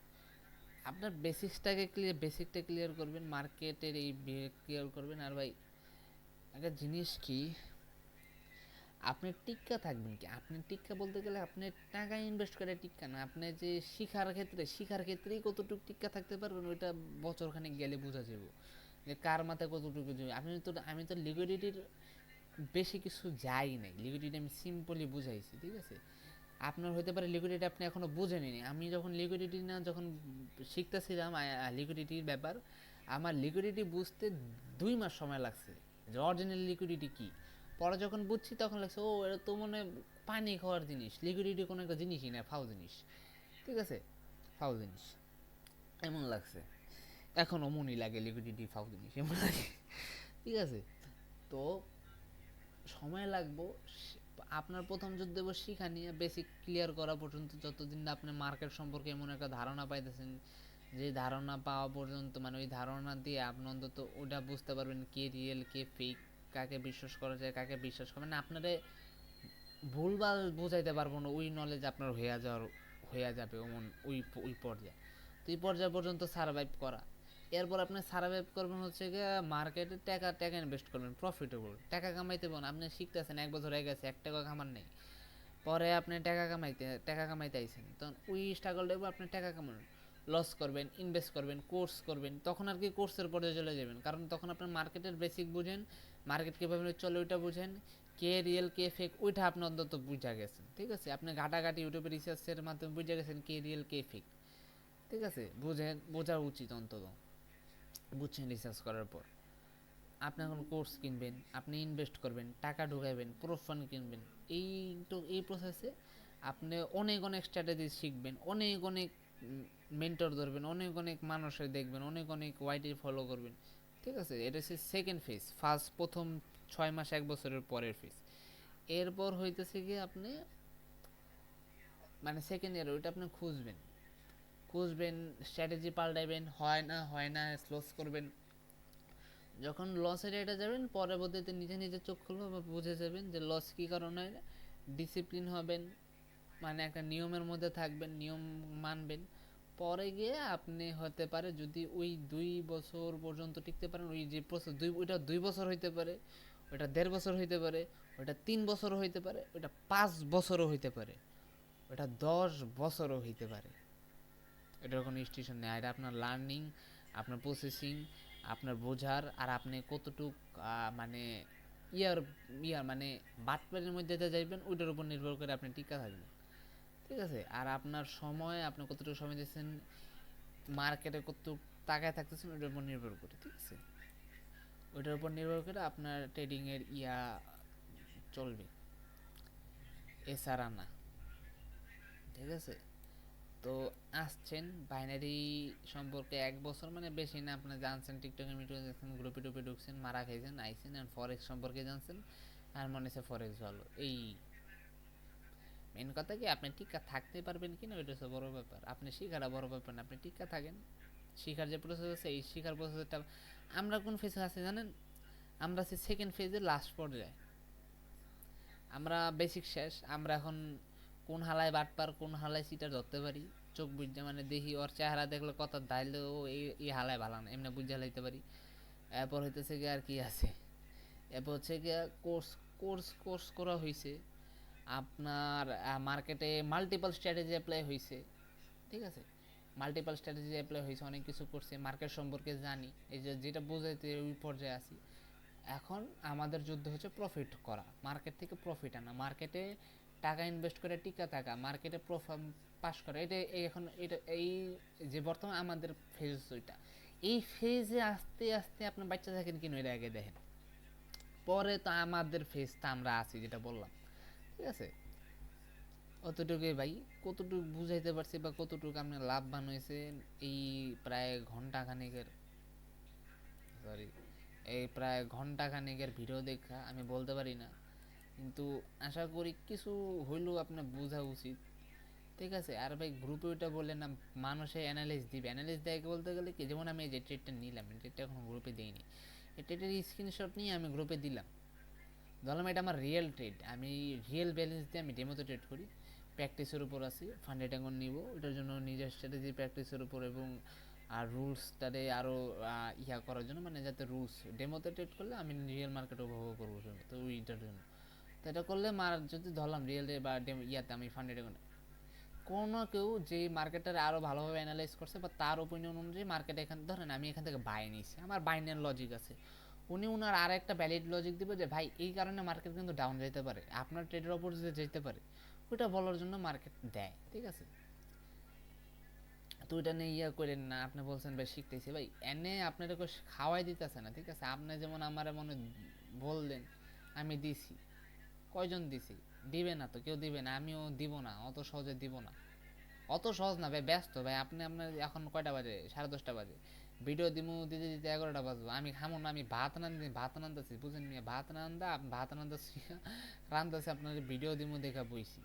আপনার বেসিকটা ক্লিয়ার করবেন, মার্কেটের এই ক্লিয়ার করবেন। আর ভাই একটা জিনিস কি, আপনি টিক্কা থাকবেন কি, আপনি টিক্কা বলতে গেলে আপনি টাকা ইনভেস্ট করে টিক্কা না, আপনি যে শিখার ক্ষেত্রেই কতটুকু টিক্কা থাকতে পারবেন, ওইটা বছরখানেক গেলে বোঝা যাবে যে কার মাথায় কতটুকু যাবে। আমি তো লিকুইডিটির বেশি কিছু যাই নাই, লিকুইডিটি আমি সিম্পলি বুঝাইছি। ঠিক আছে, আপনার হতে পারে লিকুইডিটি আপনি এখনো বুঝেননি। আমি যখন লিকুইডিটি না যখন শিখতেছিলাম লিকুইডিটির ব্যাপার, আমার লিকুইডিটি বুঝতে 2 মাস সময় লাগছে, যে অরিজিনাল লিকুইডিটি কি। পরে যখন বুঝছি তখন লাগছে ও এটা তো মনে পানি খাওয়ার জিনিস, লিকুইডিটি কোনো একটা জিনিসই না, ফাউ জিনিস। ঠিক আছে, ফাউ জিনিস এমন লাগছে, এখনও মনই লাগে লিকুইডিটি ফাউ জিনিস এমন লাগে। ঠিক আছে, তো সময় লাগবো। আপনার প্রথম যুদ্ধ দেব শিখা নিয়ে বেসিক ক্লিয়ার করা পর্যন্ত, যতদিন না আপনি মার্কেট সম্পর্কে এমন একটা ধারণা পাইতেছেন, যে ধারণা পাওয়া পর্যন্ত, মানে ওই ধারণা দিয়ে আপনি অন্তত ওটা বুঝতে পারবেন কে রিয়েল কে ফেক, কাকে বিশ্বাস করা যায় কাকে বিশ্বাস করবেন না। আপনারে ভুলভাল বোঝাইতে পারবো না, ওই নলেজ আপনার হয়ে যাবে ওমন ওই ওই পর্যায়ে। তো এই পর্যায় পর্যন্ত সার্ভাইভ করা, এরপর আপনি সার্ভাইভ করবেন হচ্ছে গিয়ে মার্কেটে টাকা টাকা ইনভেস্ট করবেন, প্রফিটেবল টাকা কামাইতে পারেন। আপনি শিখতেছেন, 1 বছর হয়ে গেছে, 1 টাকা কামান নেই, পরে আপনি টাকা কামাইতে আইছেন, তখন ওই স্ট্রাগল দেখবো আপনি টাকা কামাবেন, লস করবেন, ইনভেস্ট করবেন, কোর্স করবেন, তখন আর কি কোর্সের পর্যায়ে চলে যাবেন, কারণ তখন আপনার মার্কেটের বেসিক বুঝেন, মার্কেট কীভাবে চলে ওইটা বুঝেন, কে রিয়েল কে ফেক ওইটা আপনি অন্তত বুঝা গেছেন। ঠিক আছে, আপনি ঘাটাঘাটি ইউটিউবে রিসার্চের মাধ্যমে বুঝে গেছেন কে রিয়েল কে ফেক। ঠিক আছে, বোঝা উচিত অন্তত, বুঝছেন রিসার্চ করার পর। আপনি এখন কোর্স কিনবেন, আপনি ইনভেস্ট করবেন, টাকা ঢুকাইবেন, প্রুফ ফান্ড কিনবেন। এই এই প্রসেসে আপনি অনেক অনেক স্ট্র্যাটেজি শিখবেন, অনেক অনেক মেন্টর ধরবেন, অনেক অনেক মানুষের দেখবেন, অনেক অনেক ওয়াইটি ফলো করবেন। ঠিক আছে, এটা হচ্ছে সেকেন্ড ফেজ। প্রথম 6 মাস 1 বছরের পরের ফেজ। এরপর হইতেছে কি আপনি মানে সেকেন্ড ইয়ার ওইটা আপনি খুঁজবেন স্ট্র্যাটেজি পাল্টাইবেন, হয় না স্লোস করবেন। যখন লসের এটা যাবেন, পরবর্তীতে নিজে নিজে চোখ খুলবে বা বুঝে যাবেন যে লস কী কারণে। ডিসিপ্লিন হবেন, মানে একটা নিয়মের মধ্যে থাকবেন, নিয়ম মানবেন। পরে গিয়ে আপনি হতে পারে যদি ওই 2 বছর পর্যন্ত টিকতে পারেন, ওই যে প্রসেস ওইটা 2 বছর হইতে পারে, ওইটা 1.5 বছর হইতে পারে, ওইটা 3 বছরও হইতে পারে, ওইটা 5 বছরও হইতে পারে, ওইটা 10 বছরও হইতে পারে। এটার কোনো স্টেশন নেই। এটা আপনার লার্নিং, আপনার প্রসেসিং, আপনার বোঝার, আর আপনি কতটুক মানে ইয়ার ইয়ার মানে বাটপারের মধ্যে যাইবেন ওইটার উপর নির্ভর করে আপনি টিকা থাকবেন। ঠিক আছে, আর আপনার সময় আপনি কতটুকু সময় দিচ্ছেন, মার্কেটে কতটুকু টাকায় থাকতেছেন ওইটার উপর নির্ভর করে। ঠিক আছে, ওইটার উপর নির্ভর করে আপনার ট্রেডিংয়ের চলবে, এছাড়া না। ঠিক আছে, তো আসছেন বাইনারি সম্পর্কে 1 বছর মানে বেশি না, আপনি জানছেন, টিকটকে মিটে দেখছেন, গ্রুপে টুপে ঢুকছেন, মারা খাইছেন, আইছেন, আর ফরেক্স সম্পর্কে জানছেন, আর মনে হচ্ছে ফরেক্স ভালো। এই মেন কথা কি আপনি টিকা থাকতে পারবেন কিনা ওইটা হচ্ছে বড় ব্যাপার, আপনি শিখাটা বড় ব্যাপার না, আপনি টিকা থাকেন। শিখার যে প্রসেস আছে, এই শিখার প্রসেসটা আমরা কোন ফেজে আছি জানেন? আমরা আছি সেকেন্ড ফেজের লাস্ট পর্যায়ে। আমরা বেসিক শেষ, আমরা এখন কোন হালায় বাটপার কোন হালায় সিটা ধরতে পারি চোখ বুঝতে, মানে দেখি ওর চেহারা দেখলে কথা দাইলেও এই হালায় ভালো না এমনি বুঝে হালাইতে পারি। এরপর হইতেছে কি আর কি আছে, এরপর হচ্ছে কি কোর্স কোর্স কোর্স করা হয়েছে আপনার মার্কেটে মাল্টিপল স্ট্র্যাটেজি অ্যাপ্লাই হয়েছে, ঠিক আছে, মাল্টিপল স্ট্র্যাটেজি অ্যাপ্লাই হয়েছে, অনেক কিছু করছে, মার্কেট সম্পর্কে জানি, এই যে যেটা বোঝাইতে ওই পর্যায়ে আছি। এখন আমাদের যুদ্ধ হচ্ছে প্রফিট করা, মার্কেট থেকে প্রফিট আনা, মার্কেটে টাকা ইনভেস্ট করে টিকা থাকা, মার্কেটে পাস করা, এটা এখন এটা এই যে বর্তমানে আমাদের ফেজ ওইটা, এই ফেজে আস্তে আস্তে আপনার বাচ্চা থাকেন কিনা এটা আগে দেখেন, পরে তো আমাদের ফেজটা আমরা আছি যেটা বললাম, ঠিক আছে। অতটুকুই ভাই, কতটুকু বুঝাইতে পারছি বা কতটুকু আপনি লাভবান হয়েছে এই প্রায় ঘন্টা খানেকের, সরি, এই প্রায় ঘন্টা খানেকের ভিডিও দেখা আমি বলতে পারি না, কিন্তু আশা করি কিছু হইলেও আপনার বোঝা উচিত, ঠিক আছে। আর ভাই গ্রুপে ওইটা বললেন না, মানুষে অ্যানালাইজ দিবে, অ্যানালাইজ দেয় বলতে গেলে কি, যেমন আমি এই যে ট্রেডটা নিলাম, ট্রেডটা এখন গ্রুপে দিইনি, এই ট্রেডের স্ক্রিনশট নিয়ে আমি গ্রুপে দিলাম, ধরলাম এটা আমার রিয়েল ট্রেড, আমি রিয়েল ব্যালেন্স দিয়ে আমি ডেমোতে ট্রেড করি, প্র্যাকটিসের উপর আছি, ফান্ডেড এখন নিব, ওটার জন্য নিজের স্ট্র্যাটেজি প্র্যাকটিসের উপর এবং আর রুলসটারে আরও ইয়া করার জন্য, মানে যাতে রুলস ডেমোতে ট্রেড করলে আমি রিয়েল মার্কেট উপভোগ করবো, তো ওইটার জন্য। তো এটা করলে যদি ধরলাম রিয়েল বা ইয়াতে আমি ফান্ডেড এখন কোনো কেউ যে মার্কেটটারে আরও ভালোভাবে অ্যানালাইজ করছে বা তার ওপিনিয়ন অনুযায়ী মার্কেট এখান ধরেন আমি এখান থেকে বাই নিছি, আমার বাইনের লজিক আছে, উনি উনার আর একটা ভ্যালিড লজিক দিবে যে ভাই এই কারণে মার্কেট কিন্তু ডাউন যেতে পারে, আপনার ট্রেডের ওপর যে যেতে পারে, ওইটা বলার জন্য মার্কেট দেয়, ঠিক আছে। তো ওইটা নিয়ে ইয়া করেন না, আপনি বলছেন ভাই শিখতেছি, ভাই এনে আপনার খাওয়াই দিতেছে না, ঠিক আছে, আপনি যেমন আমার মনে বললেন আমি দিছি, কয়জন দিছি, দিবে না তো, কেউ দিবে না, আমিও দিব না, অত সহজে দিব না, অত সহজ না ভাই, ব্যস্ত ভাই আপনি, আপনার এখন কয়টা বাজে, 10:30 বাজে, ভিডিও দিমু দিতে দিতে 11টা বাজবো, আমি খামো না, আমি ভাত রান্দাছি বুঝেন নিয়ে, ভাত রান্দাছি রান্দাছি আপনার ভিডিও দিমু দেখা বইছি,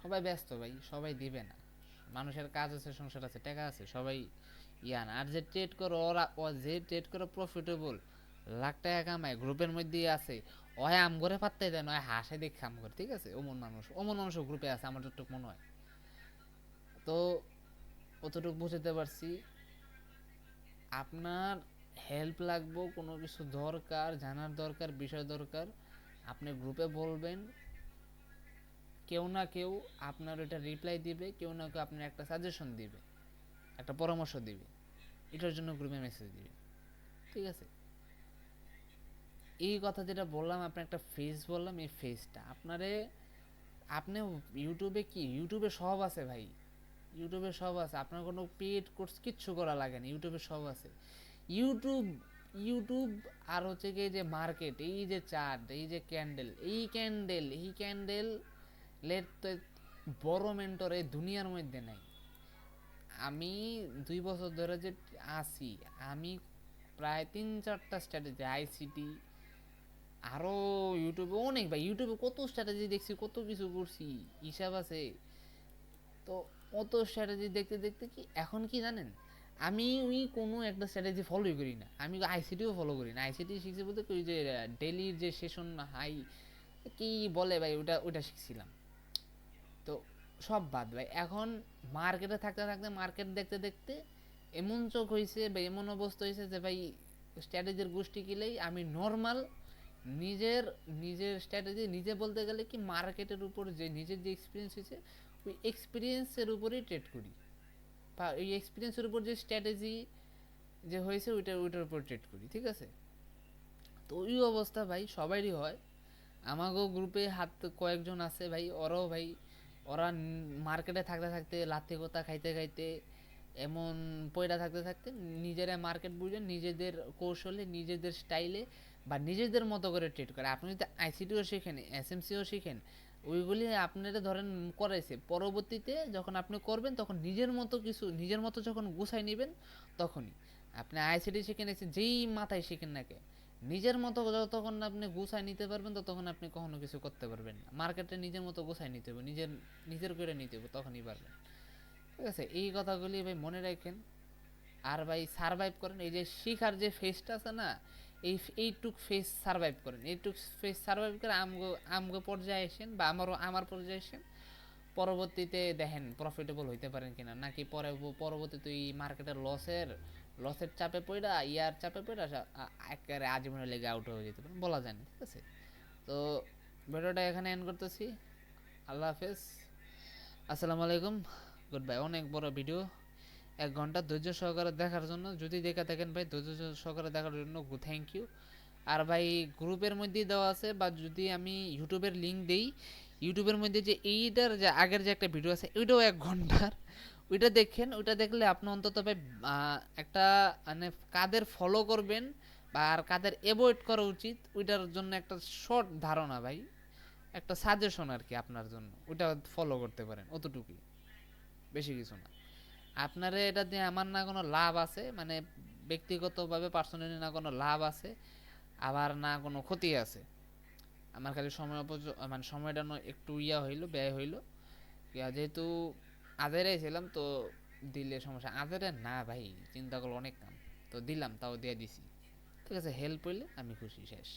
সবাই ব্যস্ত ভাই, সবাই দিবে না, মানুষের কাজ আছে, সংসার আছে, টাকা আছে, সবাই ইয়া না। আর যে ট্রেড করো ওরা, ও যে ট্রেড করে প্রফিটেবল লাখ টাকা কামায় গ্রুপের মধ্যেই আছে, ওহে আম করে পাত্তাই দেয় না, হাসে দেখে আম করে, ঠিক আছে, অমন মানুষ গ্রুপে আছে আমার যতটুকু মনে হয়। তো অতটুকু বুঝতে পারছি, আপনার হেল্প লাগবে, কোনো কিছু দরকার, জানার দরকার, বিষয় দরকার, আপনি গ্রুপে বলবেন, কেউ না কেউ আপনার ওইটা রিপ্লাই দিবে, কেউ না কেউ আপনার একটা সাজেশন দিবে, একটা পরামর্শ দিবে, এটার জন্য গ্রুপে মেসেজ দিবে, ঠিক আছে। এই কথা যেটা বললাম, আপনার একটা ফেস বললাম, এই ফেসটা আপনারে, আপনি ইউটিউবে সব আছে ভাই, ইউটিউবে সব আছে, আপনার কোনো পেড কোর্স কিচ্ছু করা লাগে না, ইউটিউবে সব আছে। ইউটিউব ইউটিউব আর হচ্ছে কি যে মার্কেট, এই যে চার্ট, এই যে ক্যান্ডেল লেট তো বড় মেন্টর এই দুনিয়ার মধ্যে নাই। আমি 2 বছর ধরে যে আছি, আমি প্রায় 3-4টা স্ট্র্যাটেজি আইসিটি, আরও ইউটিউবে অনেক ভাই, ইউটিউবে কত স্ট্র্যাটেজি দেখছি, কত কিছু করছি, হিসাব আছে। তো অত স্ট্র্যাটেজি দেখতে দেখতে কি এখন কি জানেন, আমি ওই কোনো একটা স্ট্র্যাটেজি ফলোই করি না, আমি আইসিটিও ফলো করি না, আইসিটি শিখছি বলতে ওই যে ডেলির যে সেশন হাই কি বলে ভাই, ওটা শিখছিলাম। তো সব বাদ ভাই, এখন মার্কেটে থাকতে থাকতে, মার্কেট দেখতে দেখতে এমন চোখ হয়েছে বা এমন অবস্থা হয়েছে যে ভাই স্ট্র্যাটেজির গোষ্ঠী কিলেই আমি নর্মাল নিজের নিজের স্ট্র্যাটেজি নিজে বলতে গেলে কি মার্কেটের উপর যে নিজের যে এক্সপিরিয়েন্স হয়েছে, ওই এক্সপিরিয়েন্সের উপরেই ট্রেড করি, বা ওই এক্সপিরিয়েন্সের উপর যে স্ট্র্যাটেজি যে হয়েছে ওইটার উপর ট্রেড করি, ঠিক আছে। তো ওই অবস্থা ভাই সবারই হয়, আমাগো গ্রুপে কয়েকজন আছে ভাই, ওরাও ভাই, ওরা মার্কেটে থাকতে থাকতে লাথি কোতা খাইতে খাইতে এমন পয়সা থাকতে থাকতে নিজেরা মার্কেট বুঝে নিজেদের কৌশলে, নিজেদের স্টাইলে বা নিজেদের মতো করে ট্রেড করে। আপনি যদি আইসিটিও শিখেন, এসএমসিও শিখেন, ওইগুলি আপনারা ধরেন করাইছে, পরবর্তীতে যখন আপনি করবেন তখন নিজের মতো কিছু, নিজের মতো যখন গুছাই নেবেন, তখনই আপনি আইসিটি শিখেন, যেই মাথায় শিখেন না কে, নিজের মতো যতক্ষণ আপনি গুছাই নিতে পারবেন ততক্ষণ আপনি কখনো কিছু করতে পারবেন না। মার্কেটে নিজের মতো গুছাই নিতে হবে, নিজের করে নিতে হবে, তখনই পারবেন, ঠিক আছে। এই কথাগুলি ভাই মনে রাখেন, আর ভাই সারভাইভ করেন, এই যে শিখার যে ফেজটা আছে না, এইটুক ফেস সার্ভাইভ করেন, এইটুক ফেস সার্ভাইভ করে আমগো পর্যায়ে আসেন বা আমার পর্যায়ে আসেন, পরবর্তীতে দেখেন প্রফিটেবল হইতে পারেন কিনা, নাকি পরবর্তীতে এই মার্কেটের লসের চাপে পড়া ইয়ার চাপে পড়া একেবারে আজীবনের লেগে আউট হয়ে যেতে পারেন, বলা যায় না। ঠিক আছে, তো ভিডিওটা এখানে এন্ড করতেছি। আল্লাহ হাফেজ, আসসালামু আলাইকুম, গুড বাই। অনেক বড় ভিডিও, 1 ঘন্টা ধৈর্য সহকারে দেখার জন্য, যদি দেখে থাকেন ভাই ধৈর্য সহকারে দেখার জন্য থ্যাংক ইউ। আর ভাই গ্রুপের মধ্যেই দেওয়া আছে, বা যদি আমি ইউটিউবের লিঙ্ক দেই, ইউটিউবের মধ্যে যে এইটার যে আগের যে একটা ভিডিও আছে ওইটাও 1 ঘন্টার, ওইটা দেখেন। ওইটা দেখলে আপনি অন্তত ভাই একটা মানে কাদের ফলো করবেন বা আর কাদের অ্যাভয়েড করা উচিত ওইটার জন্য একটা শর্ট ধারণা ভাই, একটা সাজেশন আর কি আপনার জন্য, ওইটা ফলো করতে পারেন, অতটুকুই, বেশি কিছু না। আপনারে এটা দিয়ে আমার না কোনো লাভ আছে, মানে ব্যক্তিগতভাবে পার্সোনালি না কোনো লাভ আছে, আবার না কোনো ক্ষতি আছে। আমার খালি মানে সময়টা একটু হইলো, ব্যয় হইলো, যেহেতু আদেরে ছিলাম তো দিলে সমস্যা, আদেরে না ভাই, চিন্তা করলে অনেক কাম, তো দিলাম, তাও দিয়ে দিছি। ঠিক আছে, হেল্প হইলে আমি খুশি, শেষ।